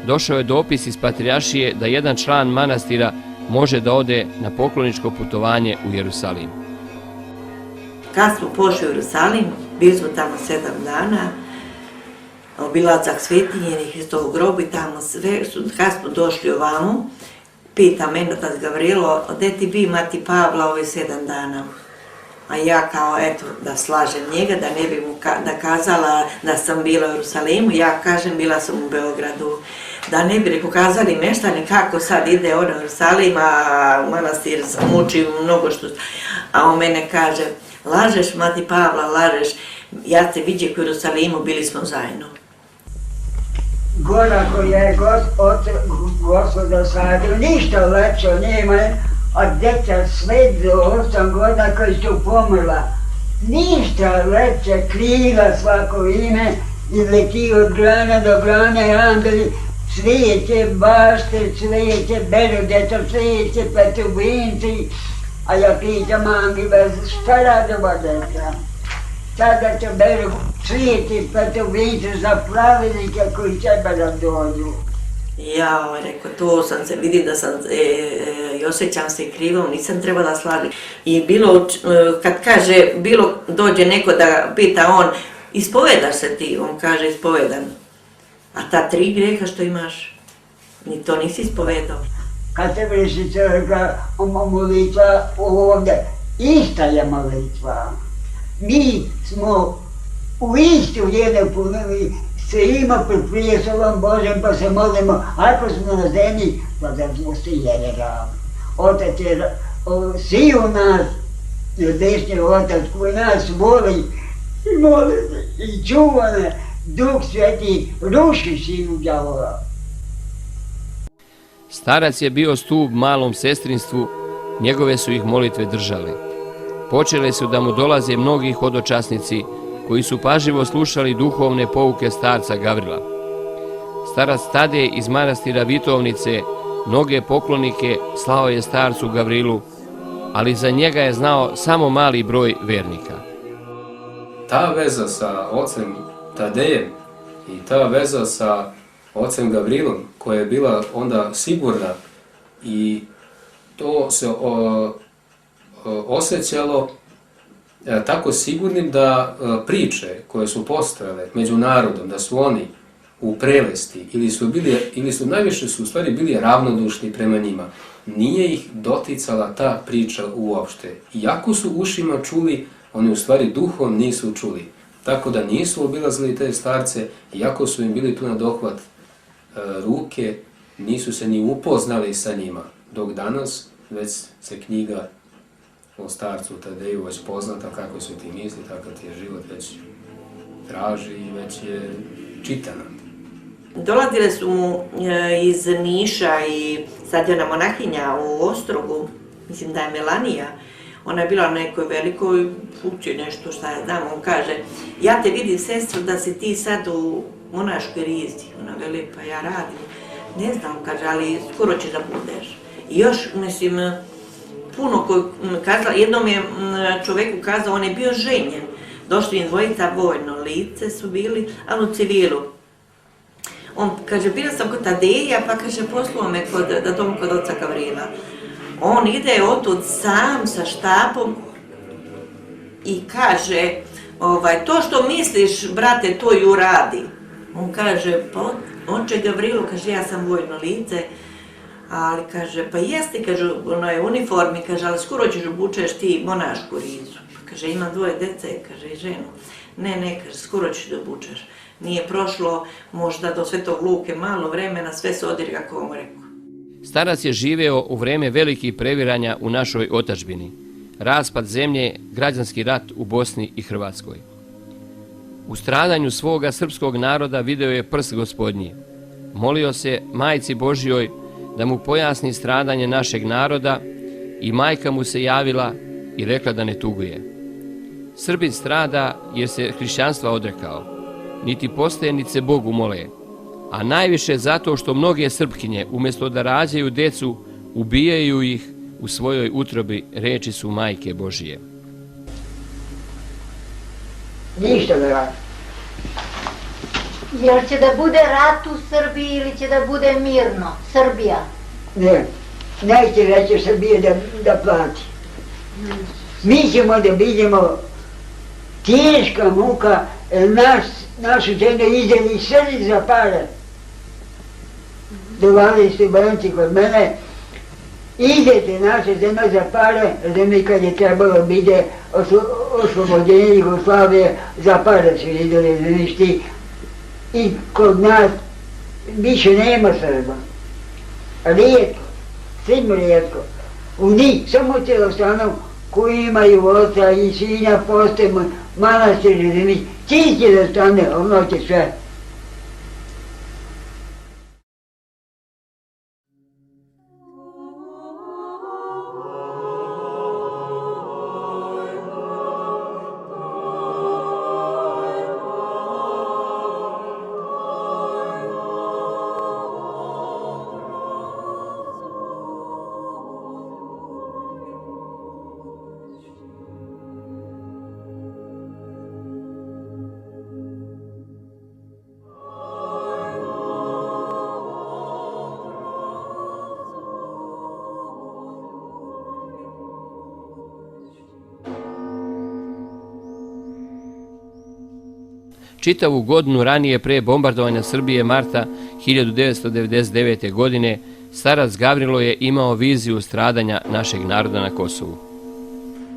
došao je dopis iz Patrijaršije da jedan član manastira može da ode na pokloničko putovanje u Jerusalim. Kad smo pošli u Jerusalim, bili smo tamo 7 dana, obilazak svetinje i Hristovog grobu i tamo sve. Kad smo došli ovamo, pita mene otac Gavrilo, gde ti bi mati Pavla ovih 7 dana? A ja kao, eto, da slažem njega, da ne bi mu da kazala da sam bila u Jerusalimu, ja kažem, bila sam u Beogradu. Da ne bi pokazali meštani kako sad ide on u Jerusalim, a u manastir muči mnogo što... A on mene kaže, lažeš, mati Pavla, lažeš, ja te viđe u Jerusalimu, bili smo zajedno. Gora koja je Gospoda sadio, ništa lepše nema, a djeca sve do 8 godina koji su pomrla. Ništa lepše, krila svako ime i leti od grana do grane, ambeli, svijeće, bašte, svijeće, beru djeca, svijeće, petubinci. A ja pitam angela, šta rade ova djeca? Sada će beru svijeće, petubinci za pravilnike koji treba da dođu. Ja, rekao, to sam se, vidim da sam, i osjećam se krivom, nisam trebala slažiti. I bilo, kad kaže, bilo dođe neko da pita on, ispovedaš se ti? On kaže, ispovedam. A ta 3 grijeha što imaš, ni to nisi ispovedao. Kad se vrši crkva, molitva ovdje, ista je molitva. Mi smo u istu jednu punili, svima prije slovom Božem pa se molimo, ako smo na zemlji, pa da smo svi jedan ravni. Otac je svi u nas, desni Otac koji nas voli i čuva nas, Duh Sveti ruši silu đavola. Starac je bio stup malom sestrinstvu, njegove su ih molitve držale. Počele su da mu dolaze mnogi hodočasnici koji su pažljivo slušali duhovne pouke starca Gavrila. Starac Tadej iz manastira Vitovnice mnoge poklonike slao je starcu Gavrilu, ali za njega je znao samo mali broj vernika. Ta veza sa ocem Tadejem i ta veza sa ocem Gavrilom, koja je bila onda sigurna, i to se osjećalo tako sigurnim da priče koje su postojale među narodom, da su oni u prelesti ili su najviše su u stvari bili ravnodušni prema njima, nije ih doticala ta priča uopšte. Iako su ušima čuli, oni u stvari duhom nisu čuli. Tako da nisu obilazili te starce, iako su im bili tu na dohvat ruke, nisu se ni upoznali sa njima. Dok danas već se knjiga o starcu Tadeju već poznata, kako su ti misli, tako ti je život već traži i već je čitana. Dolazile su mu iz Niša i sad je ona monahinja u Ostrogu, mislim da je Melanija. Ona je bila na nekoj velikoj funkciji, nešto šta ja znam, on kaže, ja te vidim, sestro, da si ti sad u monaškoj rizdi. Ona veli, pa ja radim. Ne znam, kaže, ali skoro ćeš da budeš. I još, mislim, puno kazala, jednom je čoveku kazao, on je bio ženjen, došli im dvojica vojno lice su bili, ali u civilu. On kaže, bila sam kod Tadeja, pa kaže, poslao me da dom kod oca Gavrila. On ide otud sam sa štapom i kaže, to što misliš, brate, to i uradi. On kaže, pa oče Gavrilo, kaže, ja sam vojno lice, ali kaže, pa jeste, kaže, ono je uniformi, kaže, ali skoro ćeš obučeš ti monašku rizu. Pa kaže, imam 2 dece, kaže, i ženu. Ne, kaže, skoro ćeš da obučeš. Nije prošlo možda do Svetog Luke malo vremena, sve se odiri kako vam rekao. Starac je živeo u vreme velikih previranja u našoj otadžbini, raspad zemlje, građanski rat u Bosni i Hrvatskoj. U stradanju svoga srpskog naroda video je prst Gospodnji. Molio se Majci Božjoj da mu pojasni stradanje našeg naroda i majka mu se javila i rekla da ne tuguje. Srbin strada jer se hrišćanstva odrekao, niti postaje niti se Bogu mole, a najviše zato što mnoge Srpkinje umjesto da rađaju decu, ubijaju ih u svojoj utrobi, reči su Majke Božije. Ništa ne radi. Jel će da bude rat u Srbiji ili će da bude mirno? Srbija? Ne, neće da će Srbije da plati. Mi ćemo da vidimo teška muka, našu žene izdeli srdi za pare. Dovali su banci kod mene, idete naše zemlje za pare, zemlje kad je trebalo biti oslobođenje Jugoslavije, za pare su ideli zemljišti. I kod nas više nema Srba. Rijetko, svim rijetko. U njih samo će ostanu koji imaju oca i sina, postoje manastiri zemlji. Čiji će da ostane, ono će sve. Čitavu godinu ranije pre bombardovanja Srbije marta 1999. godine starac Gavrilo je imao viziju stradanja našeg naroda na Kosovu.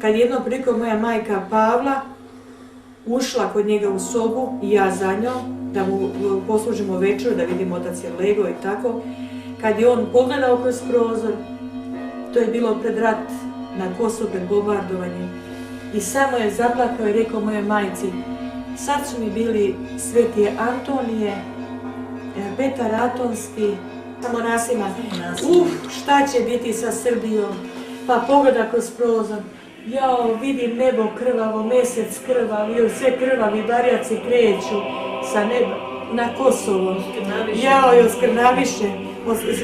Kad jednom prilikom moja majka Pavla ušla kod njega u sobu i ja za njom, da mu poslužimo večeru, da vidimo otac je lego i tako, kad je on pogledao kroz prozor, to je bilo pred rat na Kosovu, pred bombardovanje, i samo je zaplakao i rekao moje majci, sad su mi bili Sveti Antonije, Petar Atonski, samo nasima. Šta će biti sa Srbijom? Pa pogleda kroz prozor. Jao, vidim nebo krvavo, mesec krvavi, sve krvavi barjaci kreću sa neba na Kosovo. Jao, i oskrnaviše.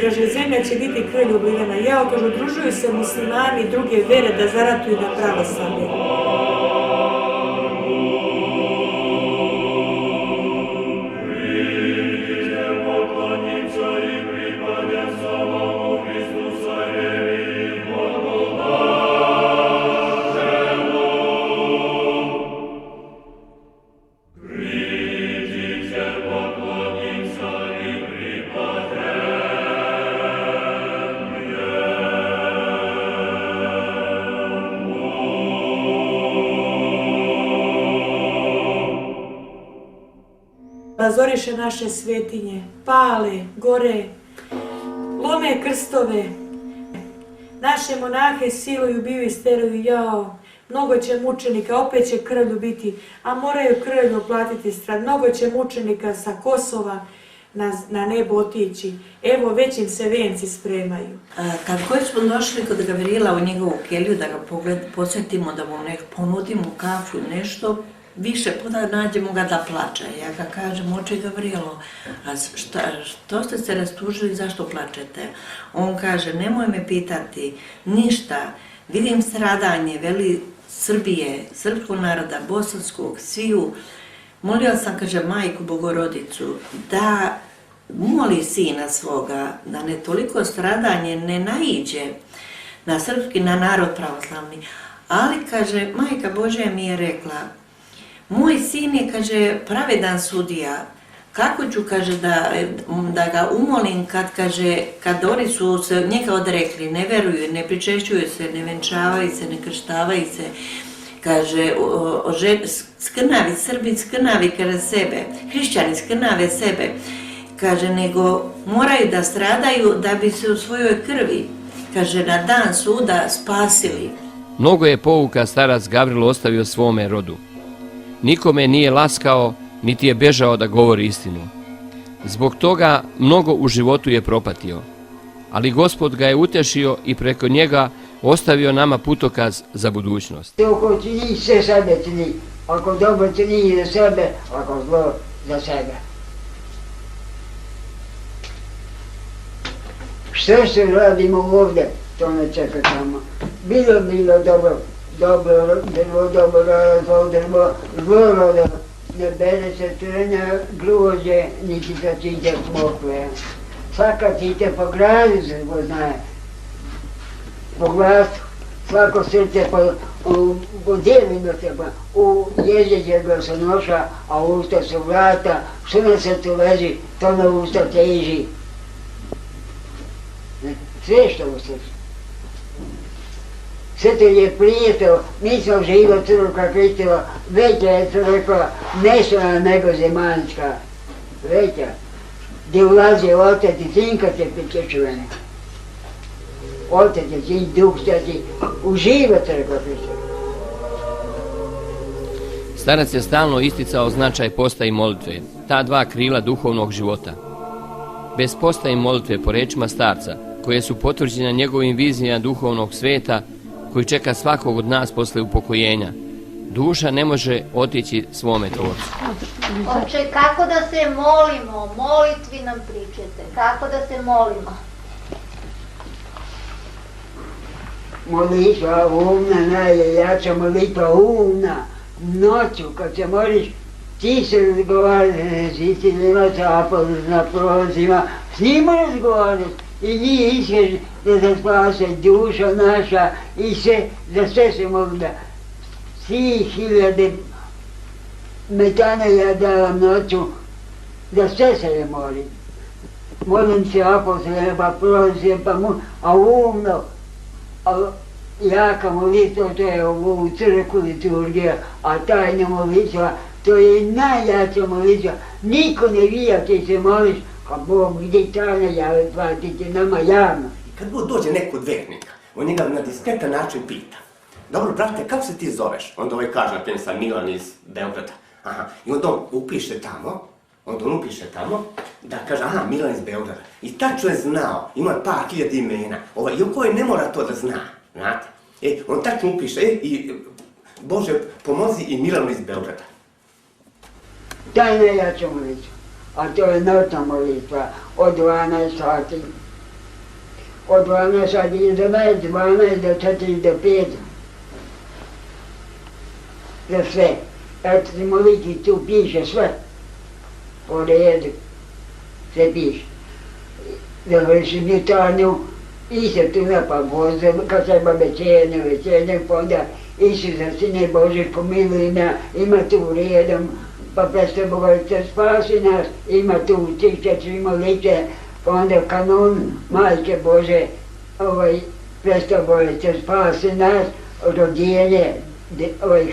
Kaže, zemlja će biti krvlju oblivena. Jao, kaže, udružuju se muslimani druge vere da zaratuju na pravoslavlje. Razoriše naše svetinje, pale, gore, lome krstove, naše monahe siluju, biju i steruju, jao, mnogo će mučenika, opet će krvlju biti, a moraju krvlju platiti strad, mnogo će mučenika sa Kosova na nebo otići, evo već im se venci spremaju. Kad koji smo došli kod Gavrila u njegovu keliju da ga posjetimo, da mu ponudimo kafu i nešto, više puta nađemo ga da plače. Ja ga kažem, oče Gavrilo, a što ste se rastužili, zašto plačete? On kaže, nemoj me pitati ništa, vidim stradanje, veli, Srbije, srpskog naroda, bosanskog, sviju. Molio sam, kaže, majku Bogorodicu, da moli sina svoga, da ne toliko stradanje ne naiđe na srpski, na narod pravoslavni. Ali, kaže, majka Božja mi je rekla, moj sin je, kaže, pravedan sudija, kako ću, kaže, da ga umolim kad oni su se njega odrekli, ne veruju, ne pričešćuju se, ne venčavaju se, ne krštavaju se, kaže, skrnavi, Srbi skrnavi kada sebe, hrišćani skrnave sebe, kaže, nego moraju da stradaju da bi se u svojoj krvi, kaže, na dan suda spasili. Mnogo je pouka starac Gavrilo ostavio svome rodu. Nikome nije laskao, niti je bežao da govori istinu. Zbog toga mnogo u životu je propatio, ali Gospod ga je utešio i preko njega ostavio nama putokaz za budućnost. Ako čini sve sebe čini, ako dobro čini za sebe, ako zlo za sebe. Što se radimo ovdje, to ne čeka tamo. Bilo dobro, drvo, zlo, ne bere se trnja grožđe, niti da cite smokve. Svaka cite po gradu se poznaje, po glasu, svako srce po dijelima se, u ježeđe glasonoša, a u usta su vrata, što na srcu leži, to na usta teži. Sve što u srcu. Sve to je prijetelo, mi smo živa crkva Kristova, veća je crkva, nešana nego zemaljska, veća, gdje ulazi Otac i Sin kad se pričešćuvene. Otac i Sin, Duh Sveti, uživa crkva Kristova. Starac je stalno isticao značaj posta i molitve, ta dva krila duhovnog života. Bez posta i molitve, po rečima starca, koje su potvrđene njegovim vizijama duhovnog sveta, koji čeka svakog od nas posle upokojenja, duša ne može otići svome Tvorcu. Oče, kako da se molimo? Molitvi nam pričete. Kako da se molimo? Molitva umna, najjača molitva umna. Noću, kad se moliš, ti se razgovaraš, ti nema zapal na prozima, s njima razgovaraš. I njih iskreši da se spase duša naša i sve, za sve se mogu da. Svi hiljade metana ja davam noću, za sve se ne molim. Molim se apostolima, pa prosim, a umno, a jaka molitva, to je u crkvu liturgija, a tajna molitva, to je najjača molitva. Niko ne vija ti se moliš, a Bog gdje tajna jave platiti nama javno. Kad god dođe neko od vernika, on njega na diskretan način pita. Dobro, brate, kako se ti zoveš? Onda ovaj kaže, na primjer, sam Milan iz Beograda. Aha, i onda on upiše tamo, da kaže, aha, Milan iz Beograda. I tačno je znao, ima par hiljada imena, i on koji ne mora to da zna, znate. On tačno upiše, i Bože, pomozi i Milanu iz Beograda. Taj najjača molitva, a to je noćna molitva, od 12 sati. Od 12 sati do 12 do 4 do 5. Za sve. Eto ti molitvi tu piše sve. Po redu. Sve piše. Završim jutarnju, i se tu napa voze, kad se ima večernje, pa onda Isusa, Sine Bože, pomiluj nas, ima tu redom, pa preste Bogorodice spasi nas, ima tu tih 4 molitve, pa onda kanon Majke Bože, preste Bogorodice spasi nas, rođenje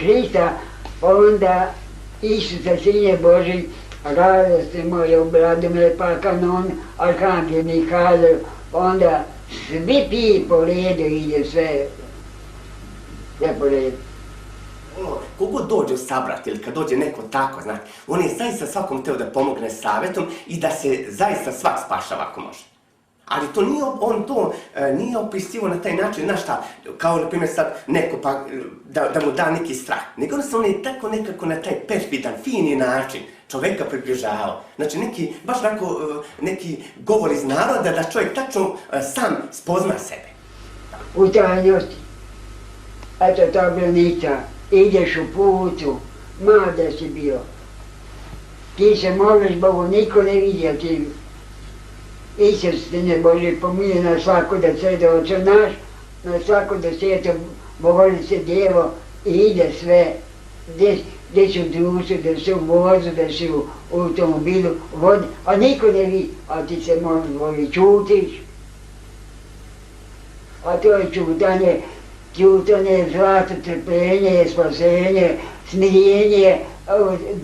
Hrista, pa onda Isusa, Sine Boži, radosti moje, obradome, pa kanon Arhangel Mihajlo, pa onda svi pije po redu, ide sve po redu. Kogo dođe u sabrat ili kad dođe neko tako, znate, on je zaista svakom teo da pomogne savjetom i da se zaista svak spašava ako može. Ali to nije, on to nije opisivo na taj način, znaš šta, kao na primjer sad neko pa da mu da neki strah. Nego on je tako nekako na taj perfidan, fini način čoveka približavao. Znači baš neki govor iz naroda da čovjek tačno sam spozna sebe. U tajnosti. eto tabelnica, ideš u putu, mlada si bio. Ti se moliš Bogu, niko ne vidio ti. Isus ti ne Bože pomiluje na svako da crede oče naš, na svako da svijeto Bogorodice Djevo i ide sve. Gdje su u društvu, da su u vozu, da su u automobilu, vodi, a niko ne vidi, a ti se moli, čutiš. A to je čutanje, zlato, trpljenje, spasenje, smirenje,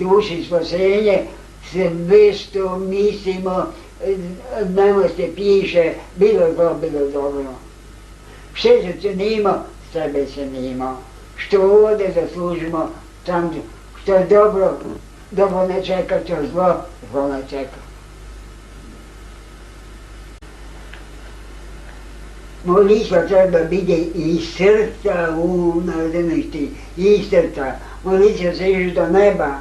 duši spasenje, sve što mislimo, nama se piše, bilo dobro. Sve što se nima, sebe se nima. Što ovdje zaslužimo, tam što je dobro ne čeka, što je zlo ne čeka. Molitva treba biti iz srca u narodnosti, iz srca. Molitva se iš do neba.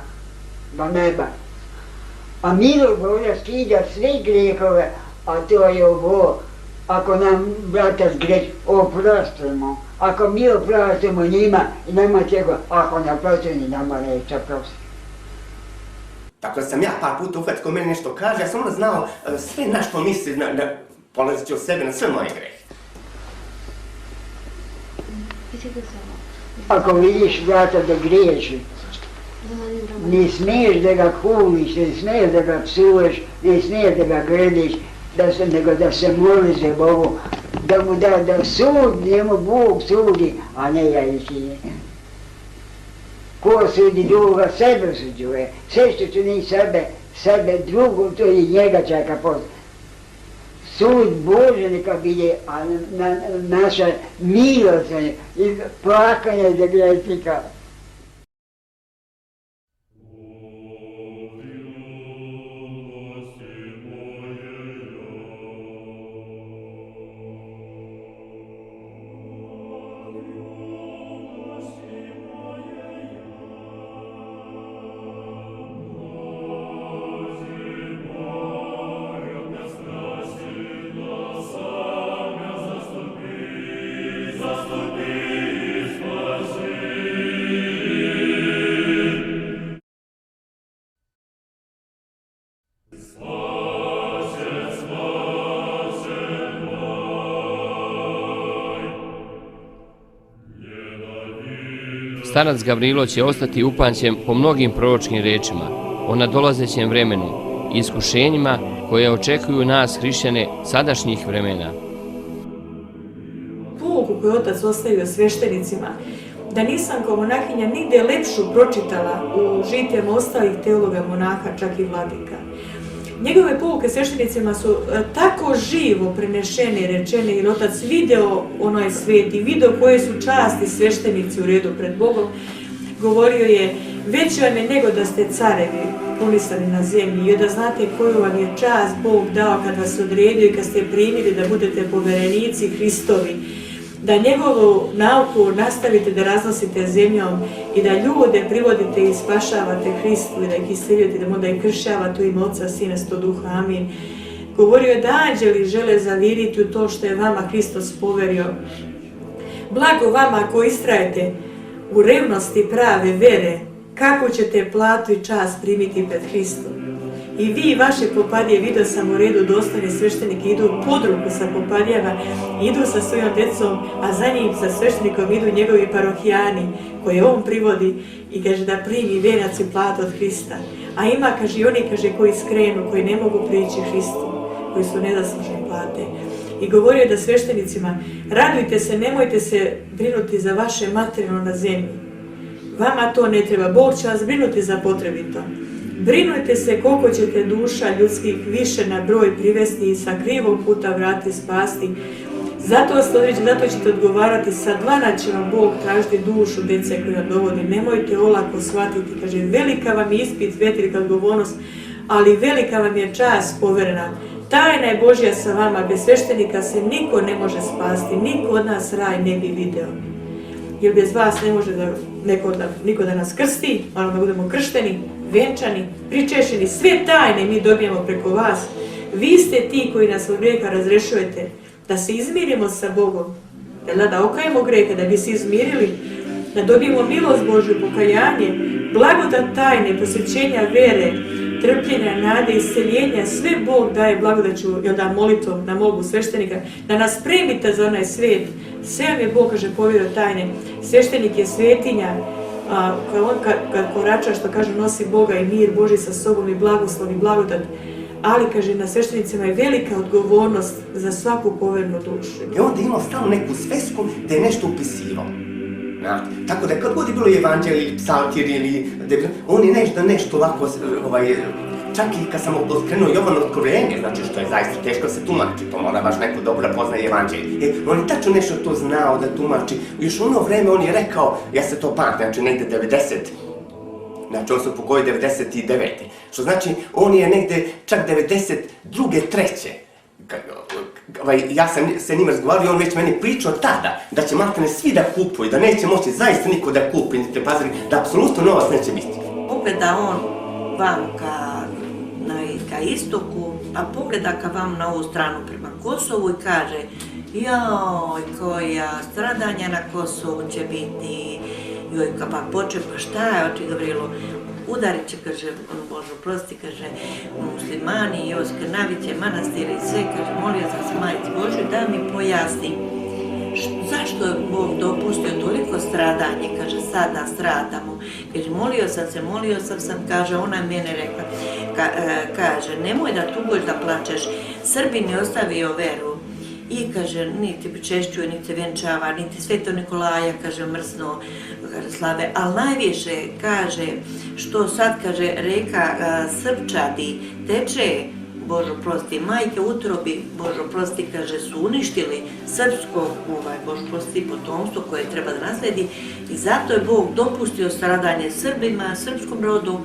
A milo Božja skida sve grijehove, a to je ovo. Ako nam brata zgreš, oprostimo. Ako mi oprostimo njima, nema čega. Ako ne oprostimo, nama neće oprostiti. Tako da sam ja par puta ufet ko meni nešto kaže, ja sam onda znao sve na što misli, polazit ću od sebe na sve moje grehe. Ako vidiš brata da griješi, ne smiješ da ga huliš, ne smiješ da ga psuješ, ne smiješ da ga grdiš, nego da se moli za Bogu, da mu da sud, njemu Bog sudi, a ne ja i ti. Ko sudi druga, sebe suđuje. Sve što čini sebe drugo, to i njega čeka poslije. Sud Bože neka bide, a naša milost i plakanje za grešnika. Starac Gavrilo će ostati upamćen po mnogim proročkim rečima o nadolazećem vremenu i iskušenjima koje očekuju nas hrišćane sadašnjih vremena. Pouku koju otac ostavio sveštenicima, da nisam kao monahinja nigde lepšu pročitala u žitijama ostalih teologa, monaha, čak i vladika. Njegove pouke sveštenicima su tako živo prenešene i rečene, jer otac video onaj svijet i video koje su časti sveštenici u redu pred Bogom. Govorio je, veće vam je nego da ste carevi ponisani na zemlji i da znate koju vam je čast Bog dao kad vas odredio i kad ste primili da budete poverenici Hristovi. Da njegovu nauku nastavite da raznosite zemljom i da ljude privodite i spašavate Hristu i da ih isceljujete, da onda i kršavate u ime Oca, Sina, Svetoga Duha. Amin. Govorio je da anđeli žele zaviriti u to što je vama Hristos poverio. Blago vama ako istrajete u revnosti prave vere, kako ćete platu i čast primiti pred Hristom. I vi i vaše popadije, vidio sam u redu dostojni sveštenike, idu pod ruku sa popadijama, idu sa svojom djecom, a za njim sa sveštenikom idu njegovi parohijani koje on privodi i kaže da primi venac i platu od Hrista. A ima, kaže, i oni, kaže, koji skrenu, koji ne mogu prići Hristu, koji su nezaslužni plate. I govorio da sveštenicima, radujte se, nemojte se brinuti za vaše materijalno na zemlji. Vama to ne treba, Bog će vas brinuti za potrebito. Brinujte se koliko ćete duša ljudskih više na broj privesti i sa krivog puta vrati spasti. Zato ćete odgovarati, sa dlana će vam Bog tražiti dušu djece koju vam dovodi. Nemojte olako shvatiti, kaže, velika vam je ispit, velika odgovornost, ali velika vam je čast poverena. Tajna je Božja sa vama, bez sveštenika se niko ne može spasti, niko od nas raj ne bi video. Jer bez vas ne može niko da nas krsti, moramo da budemo kršteni, venčani, pričešeni, sve tajne mi dobijemo preko vas. Vi ste ti koji nas od grijeha razrešujete, da se izmirimo sa Bogom da okajemo grehe, da bi se izmirili, da dobijemo milost Božju, pokajanje, blagodat tajne, posvećenja vere, trpljenja, nade, isceljenja, sve Bog daje blagodaću, molitvom na molbu sveštenika, da nas primite za onaj svijet. Sve vam je Bog, kaže, povjerio tajne. Sveštenik je svetinja, kad korača, što kaže, nosi Boga i mir Božji sa sobom i blagoslov i blagodat. Ali, kaže, na sveštenicima je velika odgovornost za svaku povernu dušu. I onda imao stalno neku svesku da je nešto upisivao. Tako da kad god je bilo evanđelje ili psaltir ili... On je nešto ovako, čak i kad sam krenuo Jovano otkrovenje, znači što je zaista teško se tumači, to mora baš neko dobro da poznaje evanđelje. On je tačno nešto to znao da tumači. Još u ono vreme on je rekao, ja se to pamtim, znači negde 90. Znači on se upokojio 99. Što znači on je negde čak 92. treće. Ja sam se njim razgovario i on već meni pričao tada da će maltene svi da kupuju, da neće moći zaista niko da kupi, da apsolutno novac neće biti. Pogleda on vam ka istoku, a pogleda ka vam na ovu stranu prema Kosovu i kaže joj, koja stradanja na Kosovu će biti, joj, pa poče, pa šta je, oči Gavrilo, udarit će, kaže, Bože oprosti, kaže, muslimani, Joske Naviće, manastire i sve, kaže, molio sam se Majici Božoj da mi pojasni zašto je Bog dopustio toliko stradanje, kaže, sada stradamo. Kaže, molio sam, kaže, ona mene rekla, kaže, nemoj da tuguješ, da plačeš, Srbin je ostavio veru. I kaže, niti češćuje, niti se venčava, niti Svetog Nikolaja, kaže, mrsno, kaže, slave, ali najviše, kaže, što sad, kaže, reka Srpčadi teče, Bože oprosti, majke utrobi, Bože oprosti, kaže, su uništili srpsko, Bože oprosti, potomstvo koje treba da nasledi i zato je Bog dopustio stradanje Srbima, srpskom rodu,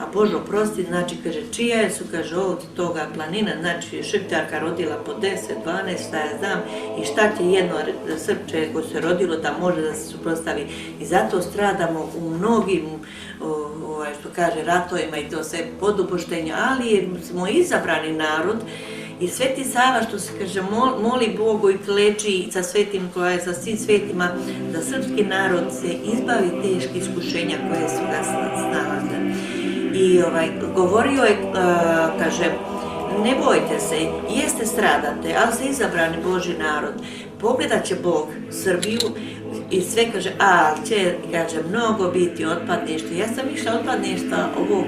a Bože oprosti, znači, kaže, čija su, kaže, od toga planina, znači, Šiptarka rodila po 10, 12, šta ja znam, i šta će jedno Srpče koje se rodilo da može da se suprotstavi. I zato stradamo u mnogim, što kaže, ratovima i to sve podupoštenja, ali smo izabrani narod i Sveti Sava, što se kaže, moli Bogu i kleči sa Svetim Nikolajem, sa svim svetima, da srpski narod se izbavi teških iskušenja koje su ga snalazile. I govorio je, kaže, ne bojte se, jeste stradate, ali ste izabrani Božji narod. Pogledat će Bog Srbiju i sve, kaže, ali će, kaže, mnogo biti otpadništva. Ja sam išla otpadništva ovog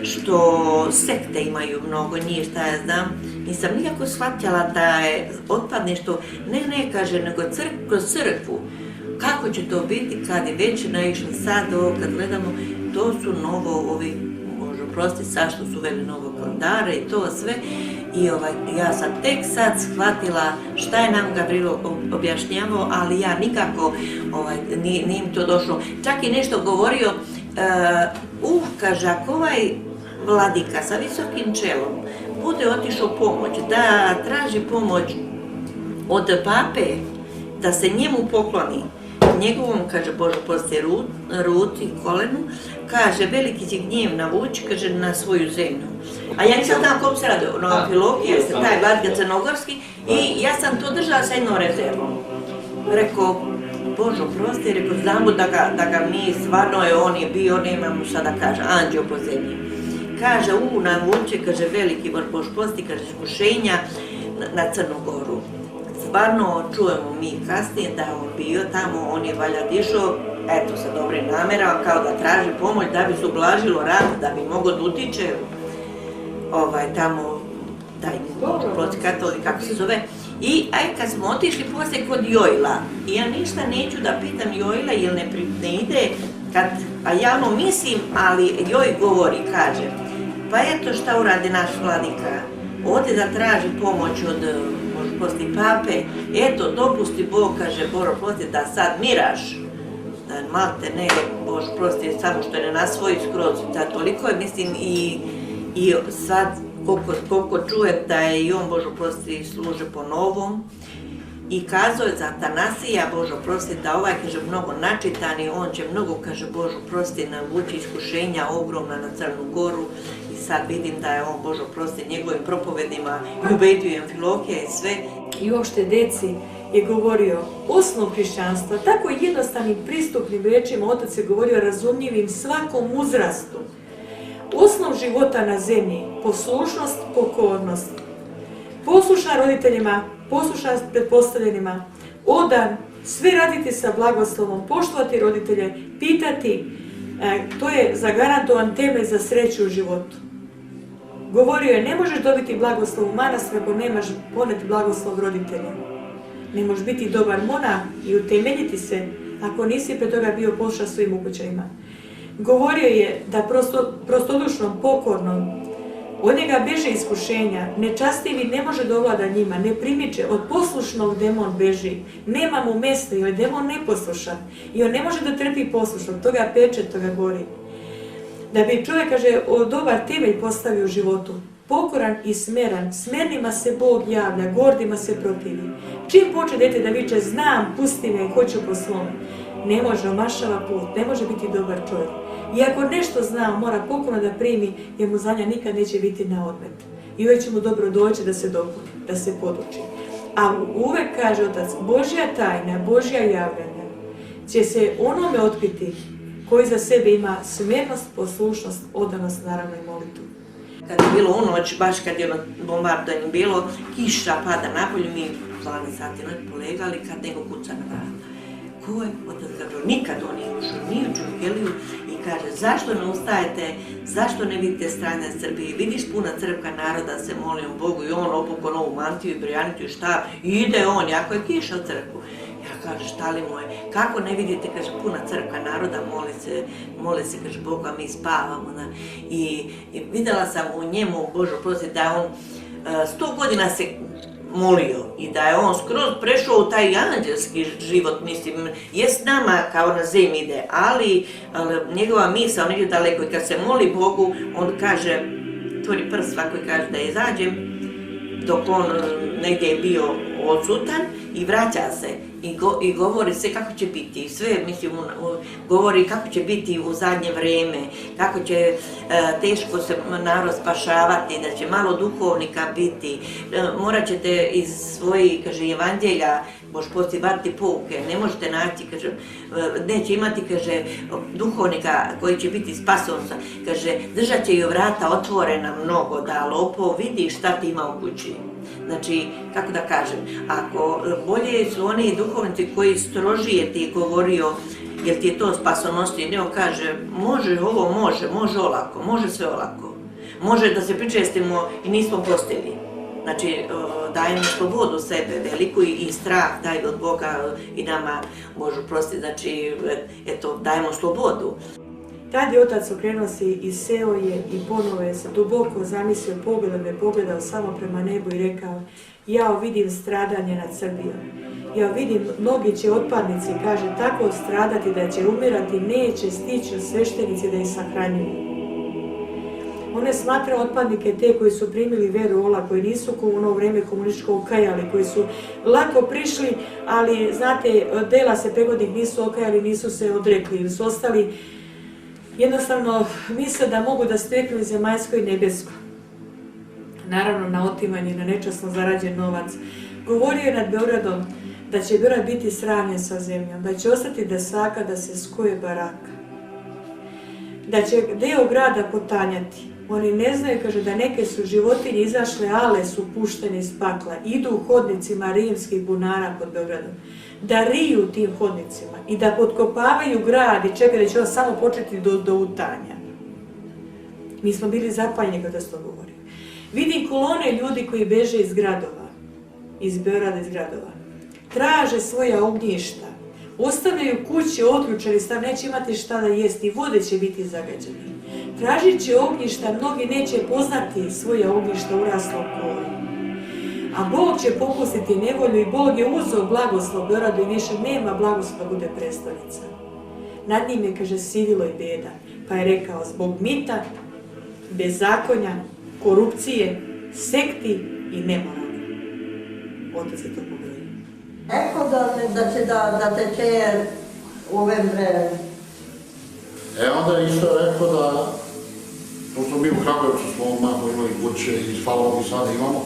što sekte imaju mnogo, nije šta ja znam. Nisam nikako shvatjala da je otpadništvo, ne, kaže, nego kroz crkvu. Kako će to biti kad je već naišlo sad ovo, kad gledamo, to su novo ovi, Bože oprosti, sad što su uveli novo kontare i to sve. I ja sam tek sad shvatila šta je nam Gavrilo objašnjavao, ali ja nikako nije im to došlo. Čak i nešto govorio, kaže, ako ovaj vladika sa visokim čelom bude otišao pomoć, da traži pomoć od pape, da se njemu pokloni, njegovom, kaže, Bože oprosti, ruci, kolenu, kaže, veliki će gnjev navući, kaže, na svoju zemlju. A ja nisam tamo kom se radio, na Amfilokija, taj vladika crnogorski, i ja sam to držala sa jednom rezervom. Rekao, Bože oprosti, rekao, znamo da ga mi, stvarno je on je bio, nemamo šta da kaže, anđeo po zemlji. Kaže, navuče, kaže, veliki Bože oprosti, kaže, iskušenja na Crnu Goru. Stvarno čujemo mi kasnije da on bio tamo, on je valjda išao, eto, sa dobrim namerama, kao da traži pomoć da bi se ublažilo rat, da bi mogao da utiče tamo, protiv katolika, kako se zove. I kad smo otišli poslije kod Jojla, i ja ništa neću da pitam Jojla, jer ne ide, a ja mislim, ali Joj govori, kaže, pa eto šta uradi naš vladika, ode da traži pomoć od posti pape, eto, dopusti Bog, kaže, Bože oprosti, da sad miraš, da malte ne, Bože oprosti, samo što je na svoju skroz, da toliko je, mislim, i sad, koliko čuje da je i on, Bože oprosti, služe po novom, i kazao je za Atanasija, Bože oprosti, da ovaj, kaže, mnogo načitan i on će mnogo, kaže, Bože oprosti, navući iskušenja ogromna na Crnu Goru. I sad vidim da je on, Bože oprosti, njegovim propovedima i ubedio Amfilohija i sve. I uopšte deci, je govorio osnov hrišćanstva, tako jednostavnim pristupnim rečima otac je govorio razumljivim svakom uzrastu. Osnov života na zemlji, poslušnost, pokornost. Poslušan roditeljima, poslušan pretpostavljenima, odan, sve raditi sa blagoslovom, poštovati roditelje, pitati, to je zagarantovan temelj za sreću u životu. Govorio je, ne možeš dobiti blagoslov u manastiru ako nemaš poneti blagoslov roditelja. Ne možeš biti dobar monah i utemeljiti se ako nisi pre toga bio poslušan svojim ukućanima. Govorio je da prostodušnom, pokornom, od njega beže iskušenja, nečastivi ne može dovlada njima, ne primiče, od poslušnog demon beži, nema mu mjesta jer je demon neposlušan i on ne može da trpi poslušnog, toga peče, toga gori. Da bi čovjek, kaže, dobar temelj postavio u životu, pokoran i smeran, smernima se Bog javlja, gordima se protivi. Čim poče dete da viče, znam, pusti me, hoću po svom, ne može, omašava put, ne može biti dobar čovjek. I ako nešto zna, mora pokorno da primi, jer mu znanja nikad neće biti na odmet. I uvijek će mu dobro doći da se dopuni, da se poduči. A uvijek, kaže otac, Božja tajna, Božja javljanja će se onome otkriti koji za sebe ima smjernost, poslušnost, odanost, naravno i molitvu. Kad je bilo u noć, baš kad je bombardovanje bilo, kiša pada napolju, mi 12 sati noć polegali kad nego kuca na vrata. Ko je? Otac kaže, nikad on nije ušao, nije u Čukeliju i kaže, zašto ne ustajete, zašto ne vidite strane Srbije, vidiš puna crkva naroda se moli u Bogu i on obuko novu mantiju i brijanitu i štab, i ide on, jako je kiša u crkvu. Ja kaže, šta li moje, kako ne vidite, kaže, puna crkva naroda, moli se, kaže, Boga, mi spavamo. Da. I vidjela sam u njemu, Božo prosi, da je on 100 godina se molio i da je on skroz prešao u taj anđelski život, mislim, je s nama kao na zemlji ide, ali njegova misao negdje daleko i kad se moli Bogu, on kaže, tvori prst svako i kaže da izađem, dok on negdje je bio odsutan i vraća se i govori sve kako će biti, sve mislim govori kako će biti u zadnje vrijeme, kako će teško se narod spašavati, da će malo duhovnika biti, morat ćete iz svojih, kaže, evanđelja, možeš poslije vati pouke, ne možete naći, kaže, neće imati, kaže, duhovnika koji će biti spasonosan, kaže, držat će joj vrata otvorena mnogo, da lopov vidi šta ti ima u kući. Znači, kako da kažem, ako bolje su oni duhovnici koji strožije ti govorio, jer ti je to spasonosnije, nego kaže, može ovo, može olako, može sve olako. Može da se pričestimo i nismo postili. Znači, dajemo slobodu sebe veliku i strah daj od Boga i nama može prostiti, znači, eto, dajemo slobodu. Tad je otac okrenuo se i seo je i ponovo je se duboko zamislio, pogledao samo prema nebu i rekao, ja vidim stradanje nad Srbijom. Ja vidim, mnogi će otpadnici, kaže, tako stradati da će umirati, neće stići sveštenici da ih sahranjuju. On je smatrao otpadnike te koji su primili veru ola, koji nisu u ono vrijeme komunističko okajali, koji su lako prišli, ali znate, dela se pregodnih nisu okajali, nisu se odrekli, ili su ostali jednostavno misle da mogu da steknu zemaljsko i nebesko. Naravno na otimanje, na nečasno zarađen novac. Govorio je nad Beogradom da će Beograd biti sravnjen sa zemljom, da će ostati desaka, da se skoje baraka. Da će deo grada potanjati. Oni ne znaju, kaže, da neke su životinje izašle, ale su puštene iz pakla, idu u hodnicima rimskih bunara pod Beogradom, da riju tim hodnicima i da potkopavaju grad i čekaju da će on samo početi do utanja. Mi smo bili zapanjeni kada se to govori. Vidim kolone ljudi koji beže iz gradova, iz Beograda, iz gradova. Traže svoja ognjišta, ostavljaju kuće otključani stav, neće imati šta da jesti, vode će biti zagađene. Tražit će ognjišta, mnogi neće poznati svoje ognjišta uraslo polje. A Bog će popustiti nevolju i Bog je uzeo blagoslov Beogradu i više nema blagoslova da bude prestolnica. Nad njim je, kaže, sivilo i beda, pa je rekao, zbog mita, bezakonja, korupcije, sekti i nemorala. Otac je to pogledao. Eko da će da teče u ove vreme. Onda je isto rekao da, pošto mi u Kragujevcu smo imali kuće i spavali sad imamo,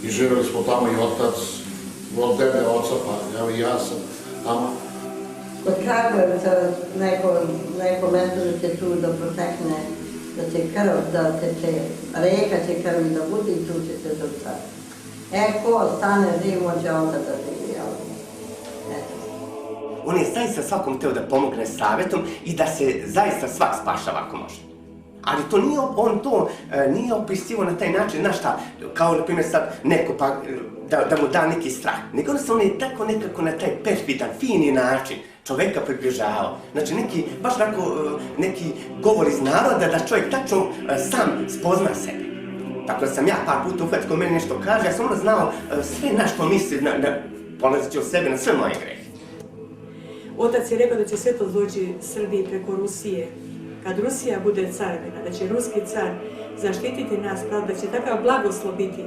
i živjeli smo tamo i otac, od dede, oca, pa evo i ja sam tamo. Kod Kragujevca neko mesto da će tu da protekne, da će krv, da teče, reka će krvi da bude i tu će se zaustaviti. Ko stane živ, može onda da živi, ali on je zaista svakom teo da pomogne savjetom i da se zaista svak spašava ako može. Ali to nije, on to nije opisivo na taj način, znaš šta, kao na primjer sad neko pa da mu da neki strah. Nego on je tako nekako na taj perfidan, fini način čoveka približavao. Znači neki, baš neki govor iz naroda da čovjek tačno sam spozna sebe. Tako da sam ja par puta uhvatio ko meni nešto kaže, ja sam onda znao sve na što misli, polazeći od sebe na sve moje grehe. Otac je rekao da će svetost doći Srbiji preko Rusije. Kad Rusija bude carevina, da će ruski car zaštititi nas, da će takav blagoslov biti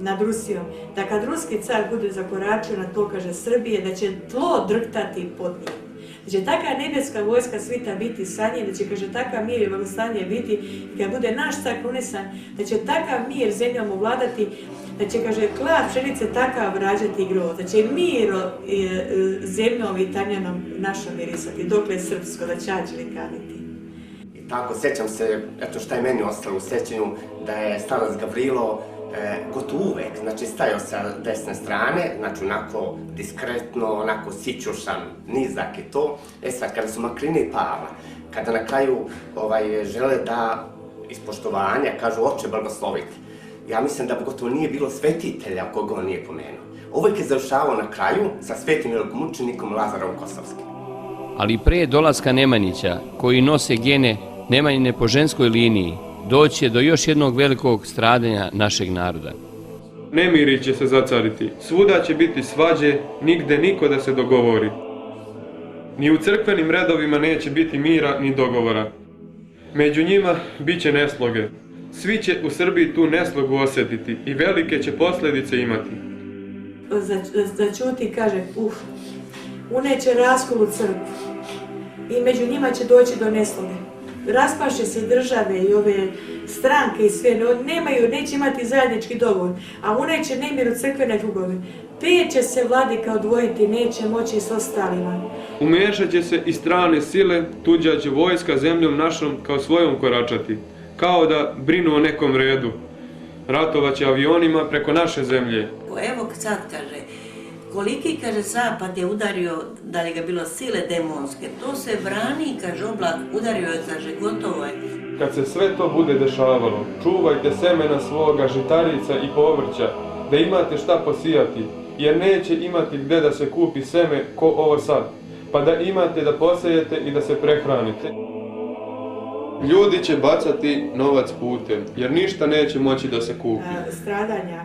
nad Rusijom, da kad ruski car bude zakoračio na to, kaže Srbije, da će tlo drhtati pod njim. Da će taka nebeska vojska svita biti sa njim, da će, kaže, takav mir i blagostanje biti, i kad bude naš car krunisan, da će takav mir zemljom ovladati, da će, kaže, klad pšenice takav rađati groz, da će mir zemljom i tanjanom našom mirisati, dokle je srpsko, da će anđeli kaniti. I tako, sjećam se, eto šta je meni ostalo u sjećanju, da je starac Gavrilo gotovo uvek, znači stajao sa desne strane, znači onako diskretno, onako sićušan, nizak i to. Sad, kada su Makrine i Pavla, kada na kraju žele da iz poštovanja kažu oče blagosloviti, ja mislim da gotovo nije bilo svetitelja koga on nije pomenuo. Ovo je završavao na kraju sa svetim velikomučenikom Lazarom Kosovskim. Ali pre dolaska Nemanjića, koji nose gene Nemanjine po ženskoj liniji, doći do još jednog velikog stradanja našeg naroda. Nemiri će se zacariti, svuda će biti svađe, nigde niko da se dogovori. Ni u crkvenim redovima neće biti mira ni dogovora. Među njima bit će nesloge. Svi će u Srbiji tu neslogu osjetiti i velike će posljedice imati. Začuti, kaže, uneće raskol u crkvu i među njima će doći do nesloge. Raspaše se države i ove stranke i sve, neće imati zajednički dogovor, a uneće nemir u crkvene krugove. Pet će se vladika odvojiti, neće moći s ostalima. Umešat će se i strane sile, tuđa će vojska zemljom našom kao svojom koračati, kao da brinu o nekom redu. Ratovaće avionima preko naše zemlje. Evo sad kaže, koliki, kaže, zapad je udario, da li ga bilo sile demonske, to se brani, kaže, oblak udario je, kaže, gotovo je. Kad se sve to bude dešavalo, čuvajte semena svoga, žitarica i povrća, da imate šta posijati, jer neće imati gde da se kupi seme ko ovo sad, pa da imate da posejete i da se prehranite. Ljudi će bacati novac putem, jer ništa neće moći da se kupi. Stradanja,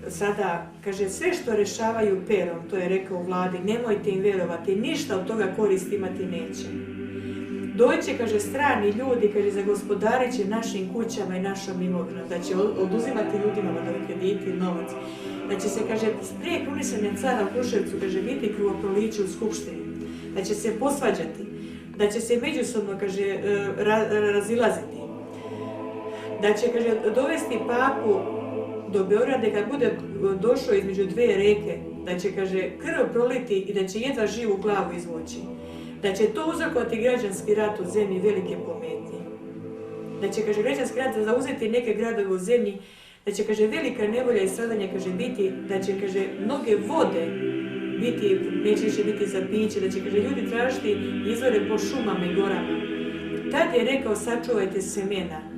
sada, kaže, sve što rešavaju perom, to je rekao u vladi, nemojte im verovati, ništa od toga korist imati neće. Doće, kaže, strani ljudi, kaže, zagospodarit će našim kućama i našom imovinom, da će oduzimati ljudima vodove krediti i novac, da će se, kaže, prije krunisanja cara u Kruševcu, kaže, biti krvoproliće u skupštini, da će se posvađati, da će se međusobno, kaže, razilaziti, da će, kaže, dovesti papu do Beograda kad bude došao između dve reke, da će, kaže, krv proliti i da će jedva živu glavu izvući. Da će to uzrokovati građanski rat u zemlji velike pometnje. Da će, kaže, građanski rat zauzeti neke gradove u zemlji, da će, kaže, velika nevolja i stradanja, kaže, biti, da će, kaže, mnoge vode biti, neće više biti za piće, da će, kaže, ljudi tražiti izvore po šumama i gorama. Tad je rekao, sačuvajte semena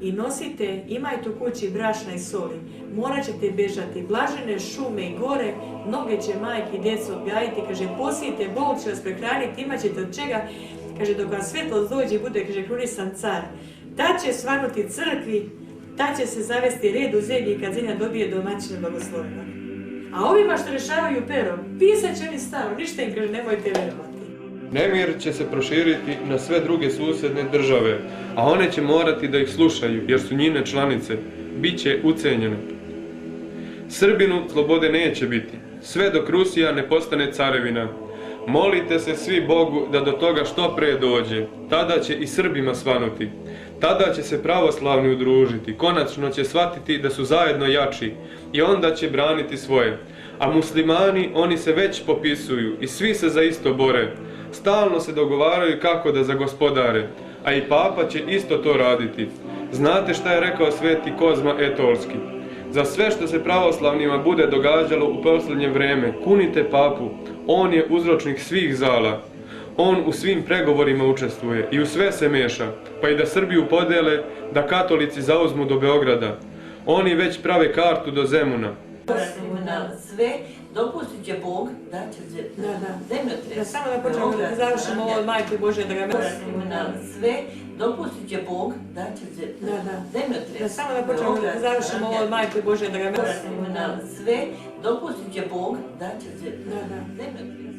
i nosite, imajte u kući brašna i soli, morat ćete bežati, blažene šume i gore, mnoge će majke i djeca odgajiti, kaže, posijite, Bog će vas prehraniti, imat ćete od čega, kaže, dok vam svetlost dođe i bude, kaže, krunisan car, tad će svanuti crkvi, tad će se zavesti red u zemlji kad zemlja dobije domaćina blagoslovena. A ovima što rešavaju perom, pisat će oni staro, ništa im, kaže, nemojte verovati. Nemir će se proširiti na sve druge susjedne države, a one će morati da ih slušaju, jer su njine članice, bit će ucenjene. Srbinu slobode neće biti, sve dok Rusija ne postane carevina. Molite se svi Bogu da do toga što pre dođe, tada će i Srbima svanuti. Tada će se pravoslavni udružiti, konačno će shvatiti da su zajedno jači i onda će braniti svoje. A muslimani, oni se već popisuju i svi se za isto bore. Stalno se dogovaraju kako da zagospodare, a i papa će isto to raditi. Znate šta je rekao sveti Kozma Etolski? Za sve što se pravoslavnima bude događalo u posljednje vreme, kunite papu, on je uzročnik svih zala. On u svim pregovorima učestvuje i u sve se meša, pa i da Srbiju podele, da katolici zauzmu do Beograda. Oni već prave kartu do Zemuna. Na sve dopustit će Bog da će zemljotres. Da samo da počnemo da završimo ovo od Majke Božje da ga na sve dopustit će Bog da će zemljotres. Da samo da počnemo da završimo ovo od Majke Božje da ga na sve dopustit će Bog da će zemljotres.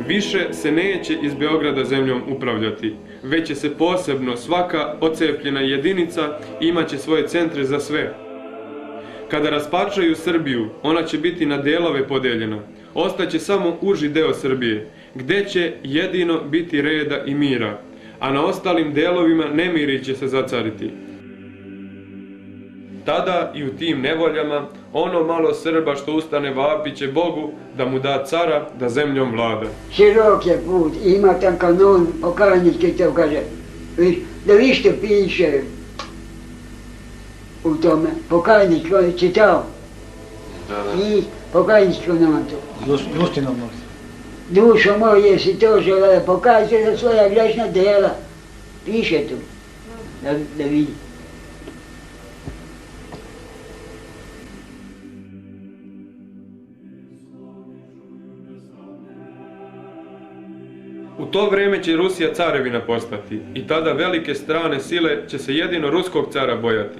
Više se neće iz Beograda zemljom upravljati, već će se posebno svaka ocepljena jedinica imaće svoje centre za sve. Kada raspačaju Srbiju, ona će biti na delove podeljena. Ostaće samo uži deo Srbije, gde će jedino biti reda i mira, a na ostalim delovima nemiri će se zacariti. Tada i u tim nevoljama, ono malo Srba što ustane vapit će Bogu da mu da cara da zemljom vlada. Širok je put, ima tam kanon, pokajnički to kaže, da vi što piše u tome, pokajničko je čitao. I pokajničko nam to. Justino možda. Dušo moj, jesi to žele, pokaj se za svoja grešna dela. Piše tu, da vidi. U to vreme će Rusija carevina postati i tada velike strane sile će se jedino ruskog cara bojati.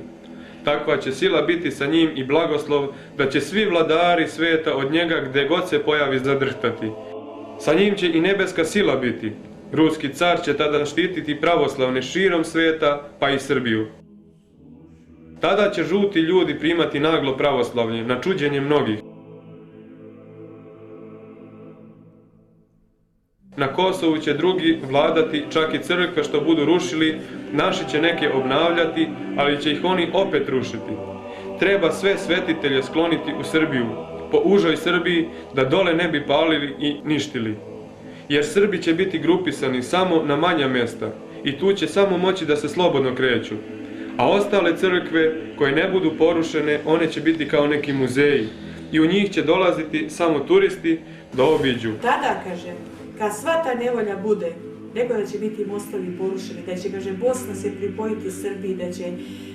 Takva će sila biti sa njim i blagoslov da će svi vladari sveta od njega gde god se pojavi zadrhtati. Sa njim će i nebeska sila biti. Ruski car će tada štititi pravoslavne širom sveta, pa i Srbiju. Tada će žuti ljudi primati naglo pravoslavlje, na čuđenje mnogih. Na Kosovu će drugi vladati, čak i crkve što budu rušili, naši će neke obnavljati, ali će ih oni opet rušiti. Treba sve svetitelje skloniti u Srbiju, po užoj Srbiji, da dole ne bi palili i ništili. Jer Srbi će biti grupisani samo na manja mjesta i tu će samo moći da se slobodno kreću. A ostale crkve koje ne budu porušene, one će biti kao neki muzeji i u njih će dolaziti samo turisti da obiđu. Tada, kaže, kad sva ta nevolja bude, rekao da će biti mostovi porušeni, da će, kaže, Bosna se pripojiti Srbiji, da će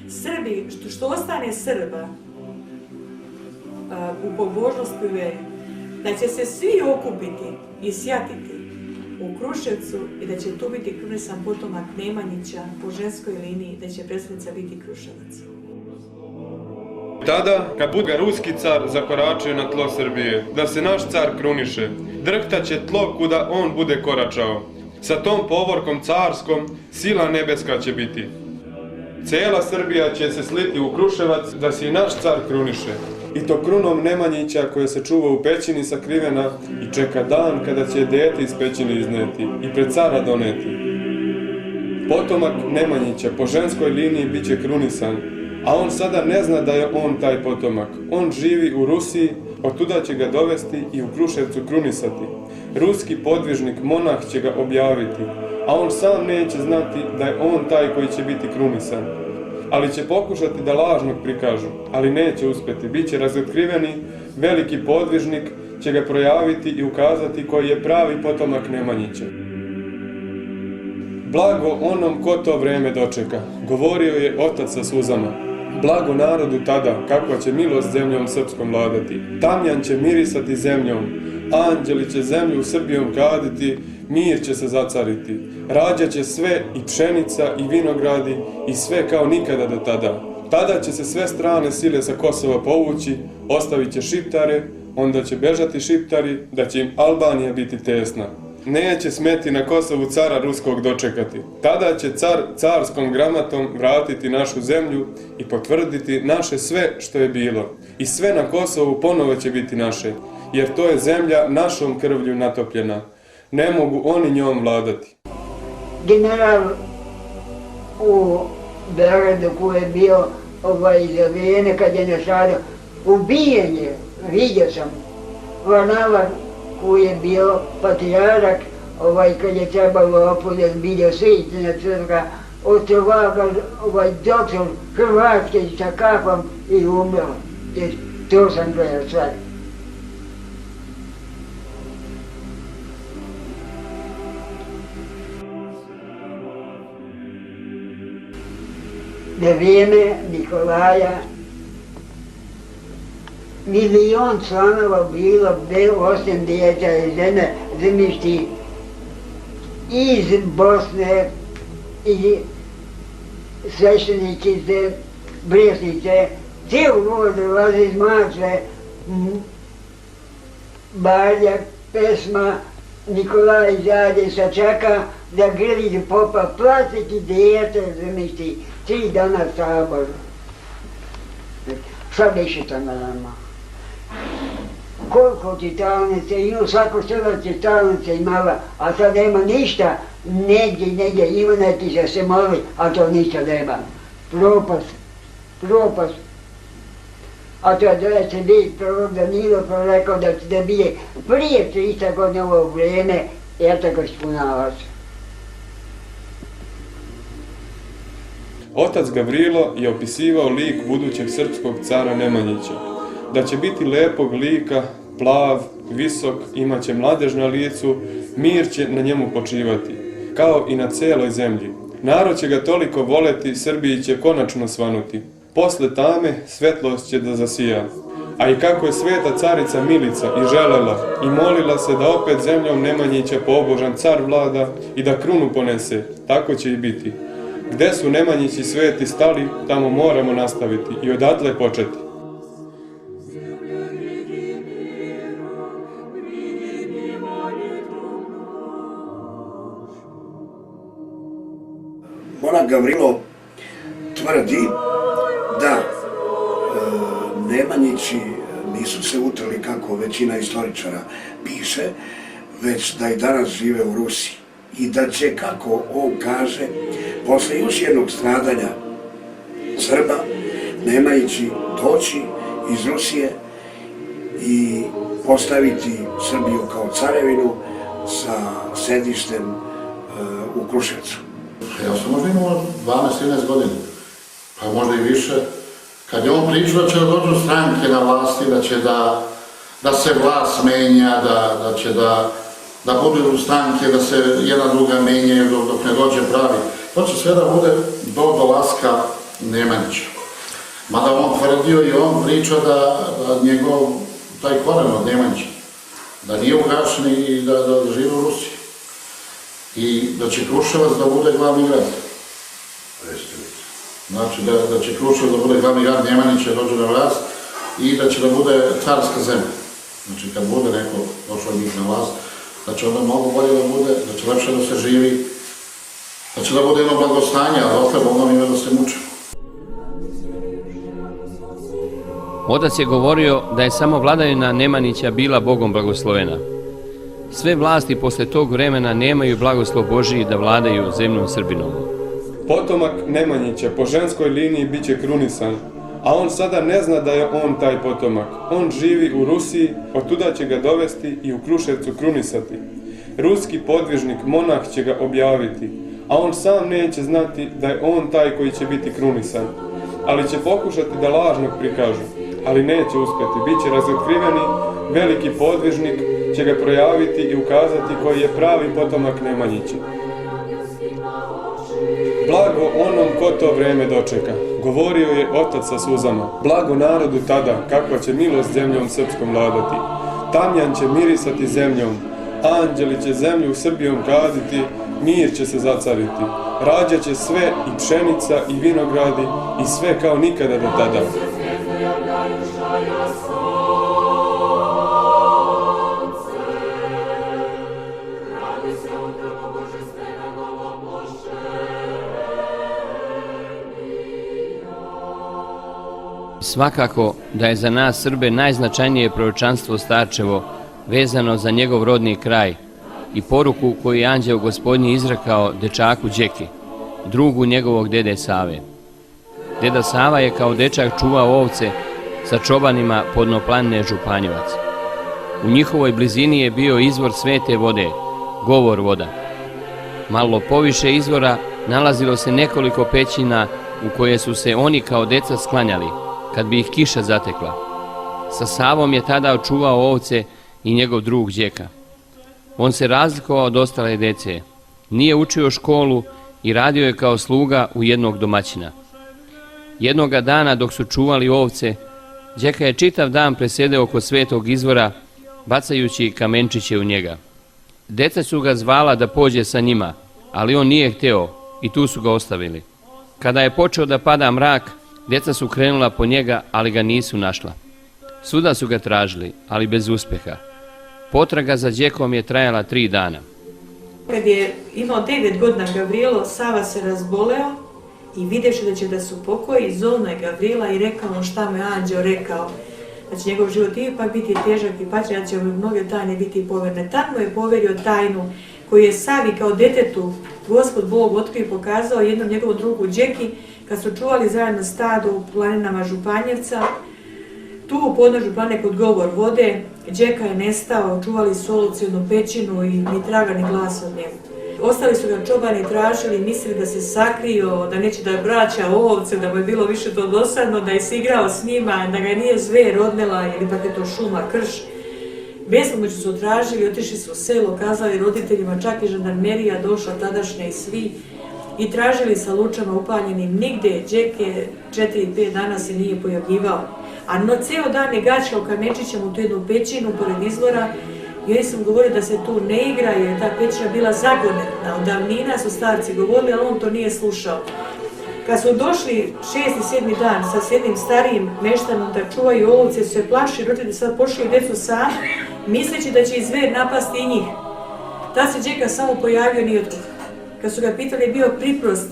Srbi, što ostane Srba u pobožnosti u veri, da će se svi okupiti i sjatiti u Kruševcu i da će tu biti krunisan potomak Nemanjića po ženskoj liniji, da će predstavnica biti Kruševac. Tada, kad bude ruski car zakoračio na tlo Srbije, da se naš car kruniše, drhtaće tlo kuda on bude koračao. Sa tom povorkom carskom sila nebeska će biti. Cela Srbija će se sliti u Kruševac da se i naš car kruniše. I to krunom Nemanjića koja se čuva u pećini sakrivena i čeka dan kada će dete iz pećine izneti i pred cara doneti. Potomak Nemanjića po ženskoj liniji bit će krunisan, a on sada ne zna da je on taj potomak. On živi u Rusiji, otuda će ga dovesti i u Kruševcu krunisati. Ruski podvižnik, monah će ga objaviti, a on sam neće znati da je on taj koji će biti krunisan. Ali će pokušati da lažnog prikažu, ali neće uspjeti. Biće razotkriveni, veliki podvižnik će ga projaviti i ukazati koji je pravi potomak Nemanjića. Blago onom ko to vreme dočeka, govorio je otac sa suzama. Blago narodu tada, kakva će milost zemljom srpskom vladati. Tamjan će mirisati zemljom, anđeli će zemlju Srbijom kaditi, mir će se zacariti. Rađaće sve i pšenica i vinogradi i sve kao nikada do tada. Tada će se sve strane sile sa Kosova povući, ostavit će Šiptare, onda će bežati Šiptari, da će im Albanija biti tesna. Neće smeti na Kosovu cara ruskog dočekati. Tada će car carskom gramatom vratiti našu zemlju i potvrditi naše sve što je bilo. I sve na Kosovu ponovo će biti naše, jer to je zemlja našom krvlju natopljena. Ne mogu oni njom vladati. General u Beogradu koji je bio za vrijeme kad je nasadio, ubijen je, vidio sam, Varnavar koji je bio patrijarh, kad je trebalo opolje vidio Svitina crkva, otrovaga doktor Hrvatske sa kapom i umro. To sam gledao sve. Na vrijeme Nikolaja milion članova bilo, osim djeca iz zemljišti iz Bosne i sveštenici iz Bresnice, cijelu vodu dolazi iz Mačve, Barljak, pesma, Nikolaj izađe sa čaka da grli popa platiti djece zemljišti, 3 dana sabor. Šta više to nama? Koliko čitalnice ima, svako selo čitalnice imala, a sad nema ništa, negdje ima neki da se moli, a to ništa nema. Propast. A to da će biti prorok Danilo rekao da će biti prije 300 godina ovo vrijeme, eto ga ispunava se. Otac Gavrilo je opisivao lik budućeg srpskog cara Nemanjića. Da će biti lepog lika, plav, visok, imat će mladež na licu, mir će na njemu počivati, kao i na celoj zemlji. Narod će ga toliko voleti, Srbiji će konačno svanuti. Posle tame svetlost će da zasija. A i kako je sveta carica Milica i želela i molila se da opet zemljom Nemanjića pobožan car vlada i da krunu ponese, tako će i biti. Gde su Nemanjići sveti stali, tamo moramo nastaviti i odatle početi. Monah Gavrilo tvrdi da Nemanjići nisu se utrli kako većina istoričara piše, već da i danas žive u Rusiji. I da će, kako on kaže, posle još jednog stradanja Srba, Nemanjići doći iz Rusije i postaviti Srbiju kao carevinu sa sedištem u Kruševcu. Ja sam možda imao 12-13 godina, pa možda i više, kad je on pričao da će dođu stranke na vlasti, da će da se vlast menja, da će da budu stranke, da se jedna druga menjaju dok ne dođe pravi. To će sve da bude do dolaska Nemanjića. Mada on tvrdio i on priča da njegov taj koren od Nemanjića, da nije ugašen i da živi u Rusiji. I da će Kruševac da bude glavni grad. Znači da će Kruševac da bude glavni grad, Nemanjića dođe na vlast i da će da bude carska zemlja. Znači kad bude neko došao njih na vlast, da će onda mnogo bolje da bude, da će lepše da se živi, da će da bude jedno blagostanje, a dotle Bogom ime da se muče. Otac je govorio da je samo vladavina Nemanjića bila Bogom blagoslovena. Sve vlasti posle tog vremena nemaju blagoslov Božiji da vladaju zemljom Srbinom. Potomak Nemanjića po ženskoj liniji bit će krunisan, a on sada ne zna da je on taj potomak. On živi u Rusiji, otuda će ga dovesti i u Kruševcu krunisati. Ruski podvižnik, monah će ga objaviti, a on sam neće znati da je on taj koji će biti krunisan. Ali će pokušati da lažnog prikažu, ali neće uspeti. Biće razotkriveni, veliki podvižnik će ga projaviti i ukazati koji je pravi potomak Nemanjića. Blago onom ko to vreme dočeka, govorio je otac sa suzama. Blago narodu tada, kakva će milost zemljom srpskom vladati. Tamjan će mirisati zemljom, anđeli će zemlju Srbijom kaziti, mir će se zacariti. Rađat će sve i pšenica i vinogradi i sve kao nikada do tada. Svakako da je za nas Srbe najznačajnije proročanstvo Starčevo vezano za njegov rodni kraj i poruku koju je anđeo Gospodnji izrekao dečaku Đeki, drugu njegovog dede Save. Deda Sava je kao dečak čuvao ovce sa čobanima Podnoplanine Županjevac. U njihovoj blizini je bio izvor svete vode, Govor voda. Malo poviše izvora nalazilo se nekoliko pećina u koje su se oni kao deca sklanjali, kad bi ih kiša zatekla. Sa Savom je tada očuvao ovce i njegov drug Đeka. On se razlikovao od ostale dece, nije učio školu i radio je kao sluga u jednog domaćina. Jednoga dana dok su čuvali ovce, Đeka je čitav dan presedeo oko svetog izvora, bacajući kamenčiće u njega. Deca su ga zvala da pođe sa njima, ali on nije hteo i tu su ga ostavili. Kada je počeo da pada mrak, djeca su krenula po njega, ali ga nisu našla. Svuda su ga tražili, ali bez uspeha. Potraga za Đekom je trajala 3 dana. Kad je imao 9 godina Gavrilo, Sava se razboleo i vidjevši da će da se upokoji, zovno je Gavrila i rekao mu šta mu je anđeo rekao. Da će njegov život ipak biti težak i patnja, da će mu mnoge tajne biti poverne. Tad mu je poverio tajnu koju je Savi kao detetu Gospod Bog otkrio i pokazao jednom njegovom drugu Đeki kad su čuvali zajedno stado u planinama Županjevca. Tu u podnožju planine kod Govor vode, Đeka je nestao, čuvali su ovce jednu pećinu i ni traga ni glasa od njega. Ostali su ga čobani tražili, mislili da se sakrio, da neće da vraća ovce, da mu je bilo više to dosadno, da je se igrao s njima, da ga nije zver odnela ili pak je to šuma, krš. Bespomoćno su tražili, otišli su u selo, kazali roditeljima, čak i žandarmerija došla tadašnja i svi i tražili sa lučama upaljenim. Nigde Đeke 4-5 dana se nije pojavljivao. A no ceo dan je gačao kamenčićem u tu jednu pećinu pored izvora i oni su mu govorili da se tu ne igra jer je ta pećina bila zagonetna. Od davnina su starci govorili, ali on to nije slušao. Kad su došli 6. i 7. dan sa jednim starijim meštanom da čuvaju ovce, su se plašili, roditelji sad pošli djecu sami, misleći da će i zver napasti i njih. Ta se Đeka samo pojavio ni otkud. Kad su ga pitali, je bio priprost,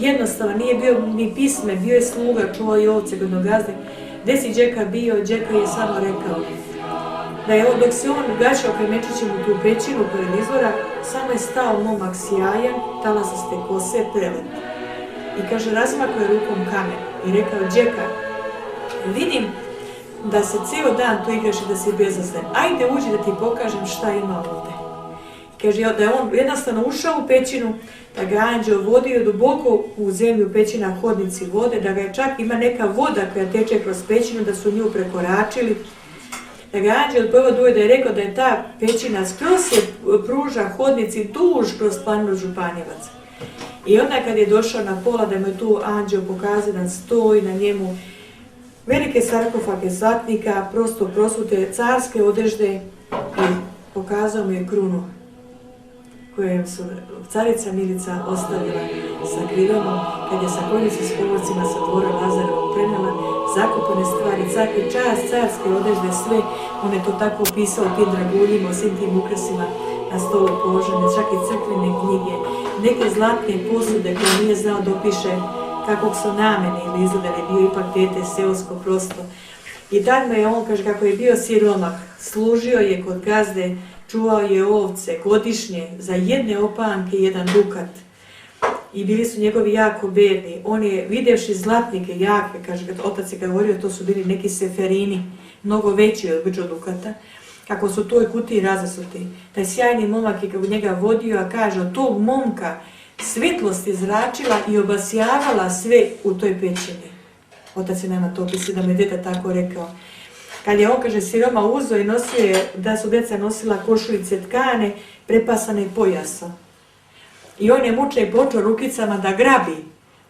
jednostavan, nije bio ni pisme, bio je sluga, čuvao i ovce godnog gazde. Gde si Đeka bio? Đeka je samo rekao da je dok se on gačao kamenčićem u tu pećinu pored izvora, samo je stao momak sjajan, talasaste kose, prelet. I kaže, razmakao je rukom kamen i rekao, Đeka, vidim da se ceo dan tu igraš i da si bezazlen. Ajde uđi da ti pokažem šta ima ovde. Kaže da je on jednostavno ušao u pećinu, da ga anđeo vodio duboko u zemlju pećina hodnici vode, da ga je čak ima neka voda koja teče kroz pećinu, da su nju prekoračili. Da ga anđeo poveduje da je rekao da je ta pećina skroz se pruža hodnici duž kroz planinu Županjevac. I onda kad je došao na pola da mu je tu anđeo pokazao da stoji na njemu velike sarkofage zlatnika, prosto prosute carske odežde i pokazao mu je krunu koju su carica Milica ostavila sa krilom, kad je sa konjici s povorcima sa dvora Lazarevom prenela zakupane stvari, carke čast, carske odežde, sve. On je to tako opisao tim draguljima, svim tim ukrasima na stolu položene, čak i crkvene knjige, neke zlatne posude koje nije znao da opiše kakvog su namene ili izgledali, bio ipak dete seosko prosto. I tad mu je on, kaže, kako je bio siromah, služio je kod gazde, čuvao je ovce godišnje za jedne opanke i 1 dukat. I bili su njegovi jako bedni. On je vidjevši zlatnike jake, kaže, kad otac je govorio, to su bili neki seferini, mnogo veći od običnog dukata, kako su u toj kutiji razasuti. Taj sjajni momak je kako njega vodio, a kaže, od tog momka svjetlost je zračila i obasjavala sve u toj pećini. Otac je nama to opisao, da mu je deda tako rekao. Kad je on, kaže, siroma uzeo i nosio je, da su djeca nosila košuljice tkane, prepasane pojasom. I on je muče počeo rukicama da grabi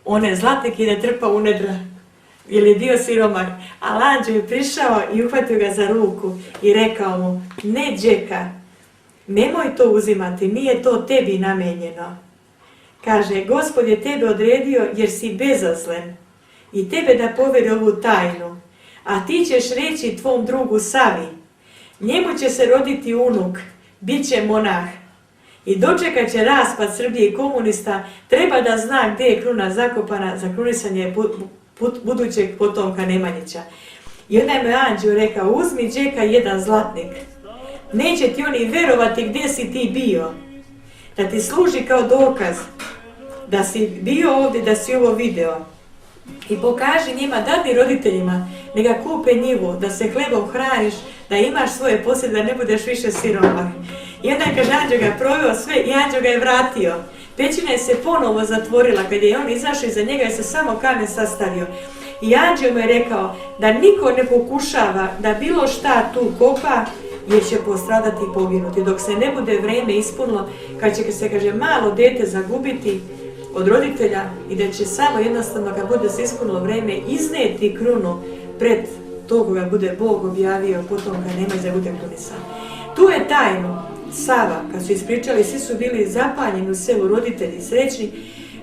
one zlatnike i da trpa u nedra, jer je bio siromah. A anđeo je prišao i uhvatio ga za ruku i rekao mu, ne Đeka, nemoj to uzimati, nije to tebi namenjeno. Kaže, Gospod je tebe odredio jer si bezazlen i tebe da poveri ovu tajnu, a ti ćeš reći tvom drugu Savi, njemu će se roditi unuk, bit će monah i dočekat će raspad Srbije i komunista, treba da zna gdje je kruna zakopana za krunisanje budućeg potomka Nemanjića. I onda je mu anđeo rekao, uzmi džeka jedan zlatnik, neće ti oni verovati gdje si ti bio, da ti služi kao dokaz da si bio ovdje, da si ovo video. I pokaži njima, dadni roditeljima, neka kupe njivu, da se hlebom hraniš, da imaš svoje posjede, da ne budeš više siromah. I onda je, kaže, anđeo ga proveo sve i anđeo ga je vratio. Pećina je se ponovo zatvorila, kad je on izašao iza njega je se samo kamen sastavio. I anđeo mu je rekao da niko ne pokušava da bilo šta tu kopa, jer će postradati i poginuti. Dok se ne bude vrijeme ispunilo, kad će se, kaže, malo dete zagubiti od roditelja i da će samo jednostavno, kad bude se ispunilo vrijeme, izneti krunu pred to koga bude Bog objavio, potom kad nema da bude krunisan. Tu je tajnu Sava, kad su ispričali, svi su bili zapanjeni u selu, roditelji srećni.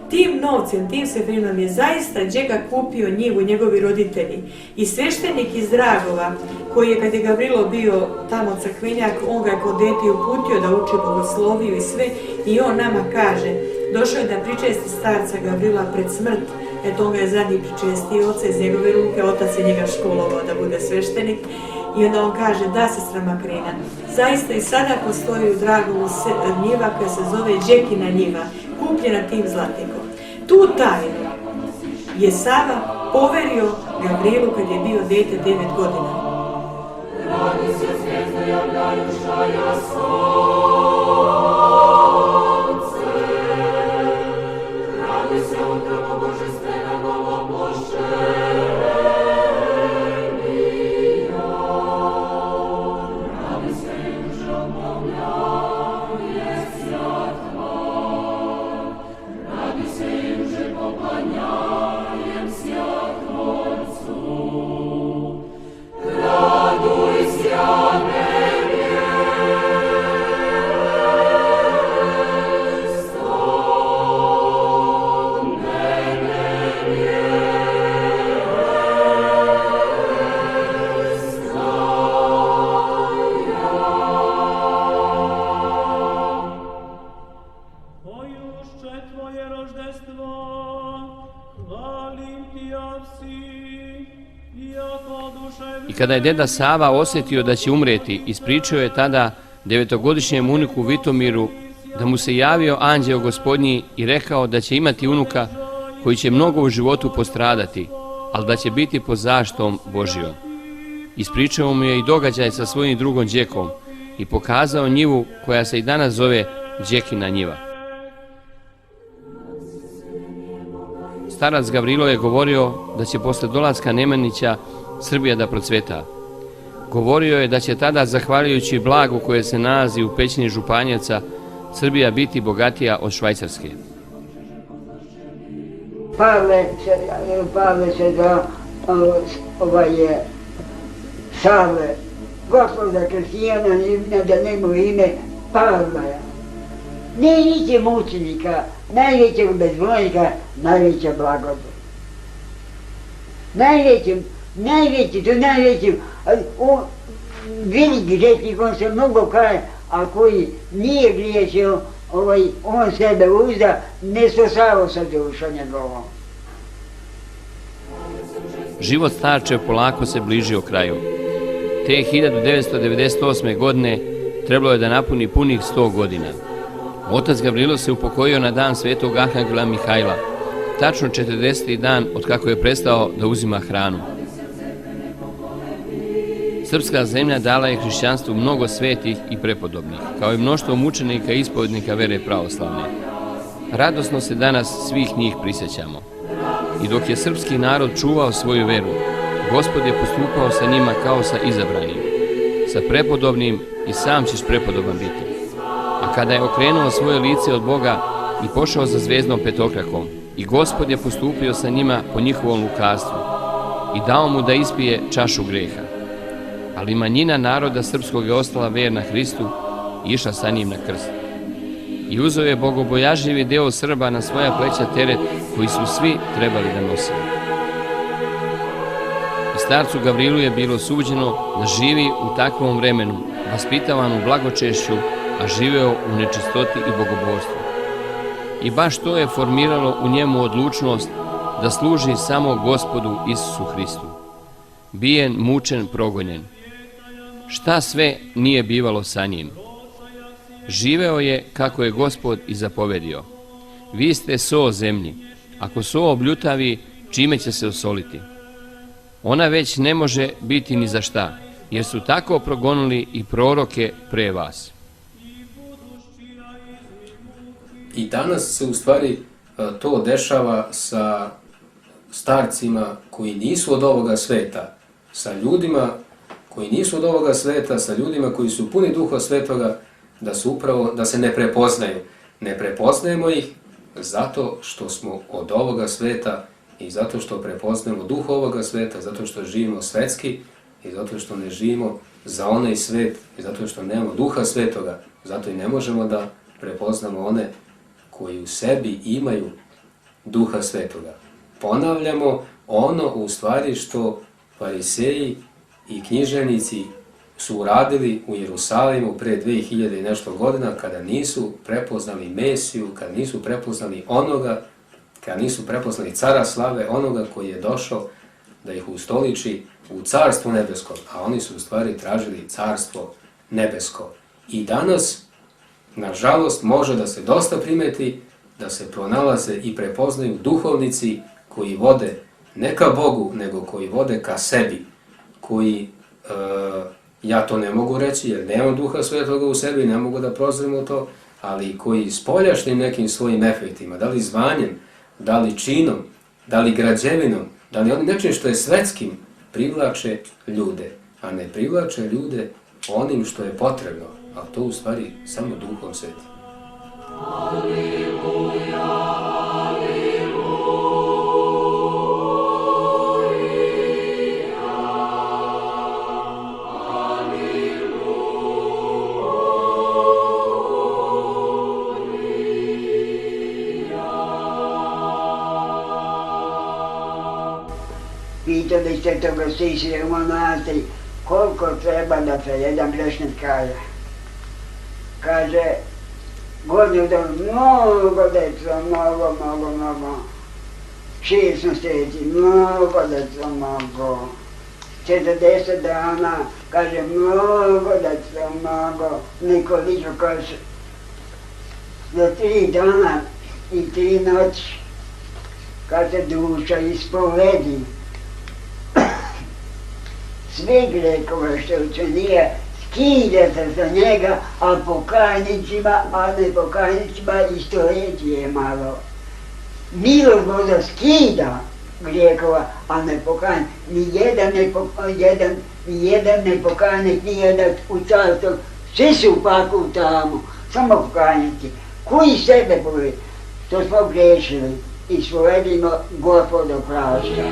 Tim novcem, tim seferinom je zaista Džeka kupio njivu, njegovi roditelji. I sveštenik iz Dragova, koji je, kad je Gavrilo bio tamo crkvenjak, on ga je kod dete uputio da uči bogosloviju i sve, i on nama kaže, došao je da pričesti starca Gavrila pred smrt, eto on ga je zadnji pričestio, oca iz njegove ruke, otac je njega školovao da bude sveštenik, i onda on kaže, da, sestra Makrina, zaista i sada postoji u Dragovu njiva koja se zove Džekina njiva, kupljena tim zlatnikom. Tu tajnu je Sava poverio Gavrilu kad je bio dete 9 godina. I kada je deda Sava osjetio da će umreti, ispričao je tada 9-godišnjem unuku Vitomiru da mu se javio anđeo Gospodnji i rekao da će imati unuka koji će mnogo u životu postradati, ali da će biti pod zaštitom Božijom. Ispričao mu je i događaj sa svojim drugom Džekom i pokazao njivu koja se i danas zove Džekina njiva. Starac Gavrilo je govorio da će posle dolaska Nemanjića Srbija da procveta. Govorio je da će tada, zahvaljujući blagu koje se nalazi u pećini Županjeca, Srbija biti bogatija od Švajcarske. Pavle se da Save, gospoda kristijana, da nema ime Pavle. Najveće mučenika, najvećeg bezbolnika, najveća blagodat. Najveći, veliki griješnik, on se mnogo kaje, a koji nije griješio, on sebe uzda, ne sosavo sa dušom njegovom. Život starčev polako se bližio kraju. Te 1998. godine trebalo je da napuni punih 100 godina. Otac Gavrilo se upokojio na dan svetog Arhangela Mihajla, tačno 40. dan od kako je prestao da uzima hranu. Srpska zemlja dala je hrišćanstvu mnogo svetih i prepodobnih, kao i mnoštvo mučenika i ispovednika vere pravoslavne. Radosno se danas svih njih prisjećamo. I dok je srpski narod čuvao svoju veru, Gospod je postupao sa njima kao sa izabranim, sa prepodobnim i sam ćeš prepodoban biti. A kada je okrenuo svoje lice od Boga i pošao za zvezdnom petokrakom, i Gospod je postupio sa njima po njihovom lukavstvu i dao mu da ispije čašu greha. Ali manjina naroda srpskog je ostala verna Hristu išla sa njim na krst. I uzeo je bogobojažljivi deo Srba na svoja pleća teret koji su svi trebali da nose. I starcu Gavrilu je bilo suđeno da živi u takvom vremenu, vaspitavan u blagočešću, a živeo u nečistoti i bogoborstvu. I baš to je formiralo u njemu odlučnost da služi samo Gospodu Isusu Hristu. Bijen, mučen, progonjen. Šta sve nije bivalo sa njim? Živeo je kako je Gospod i zapovedio. Vi ste so zemlji. Ako so obljutavi, čime će se osoliti? Ona već ne može biti ni za šta, jer su tako progonili i proroke pre vas. I danas se u stvari to dešava sa starcima koji nisu od ovoga sveta, sa ljudima koji nisu od ovoga sveta, sa ljudima koji su puni Duha Svetoga, da se ne prepoznaju. Ne prepoznajemo ih zato što smo od ovoga sveta i zato što prepoznajemo duh ovoga sveta, zato što živimo svetski i zato što ne živimo za onaj svet i zato što nemamo Duha Svetoga, zato i ne možemo da prepoznamo one koji u sebi imaju Duha Svetoga. Ponavljamo ono u stvari što fariseji i književnici su uradili u Jerusalimu pre 2000 i nešto godina kada nisu prepoznali Mesiju, kada nisu prepoznali onoga, kada nisu prepoznali cara slave, onoga koji je došao da ih ustoliči u carstvu nebesko, a oni su u stvari tražili carstvo nebesko. I danas, nažalost, može da se dosta primeti da se pronalaze i prepoznaju duhovnici koji vode ne ka Bogu, nego koji vode ka sebi, koji, ja to ne mogu reći jer nemam Duha Svetoga u sebi, ne mogu da prozrem u to, ali koji spoljašnjim nekim svojim efektima, da li zvanjem, da li činom, da li građevinom, da li nečim što je svetskim, privlače ljude, a ne privlače ljude onim što je potrebno, a to u stvari samo Duhom Svetim. Pitali ste toga Sisije u monastri, koliko treba da se jedan grešnik kaja. Kaže, godinu dana, mnogo deca, mnogo. 6 mjeseci, mnogo deca, mnogo. 40 dana, kaže, mnogo deca, mnogo. Nikoliću kaže, za 3 dana i 3 noći, kad se duša ispovedi, sve grekove što učenije, skida se za njega, a pokajnicima, a ne pokajnicima istoretije je malo. Milost Božja skida grijekova, a ne pokajnik. Nijedan nepokajnik nije da u carstvu, svi su u paku tamo, samo pokajnici. Koji sebe boli, što smo griješili, ispovedimo Gospodu prašta.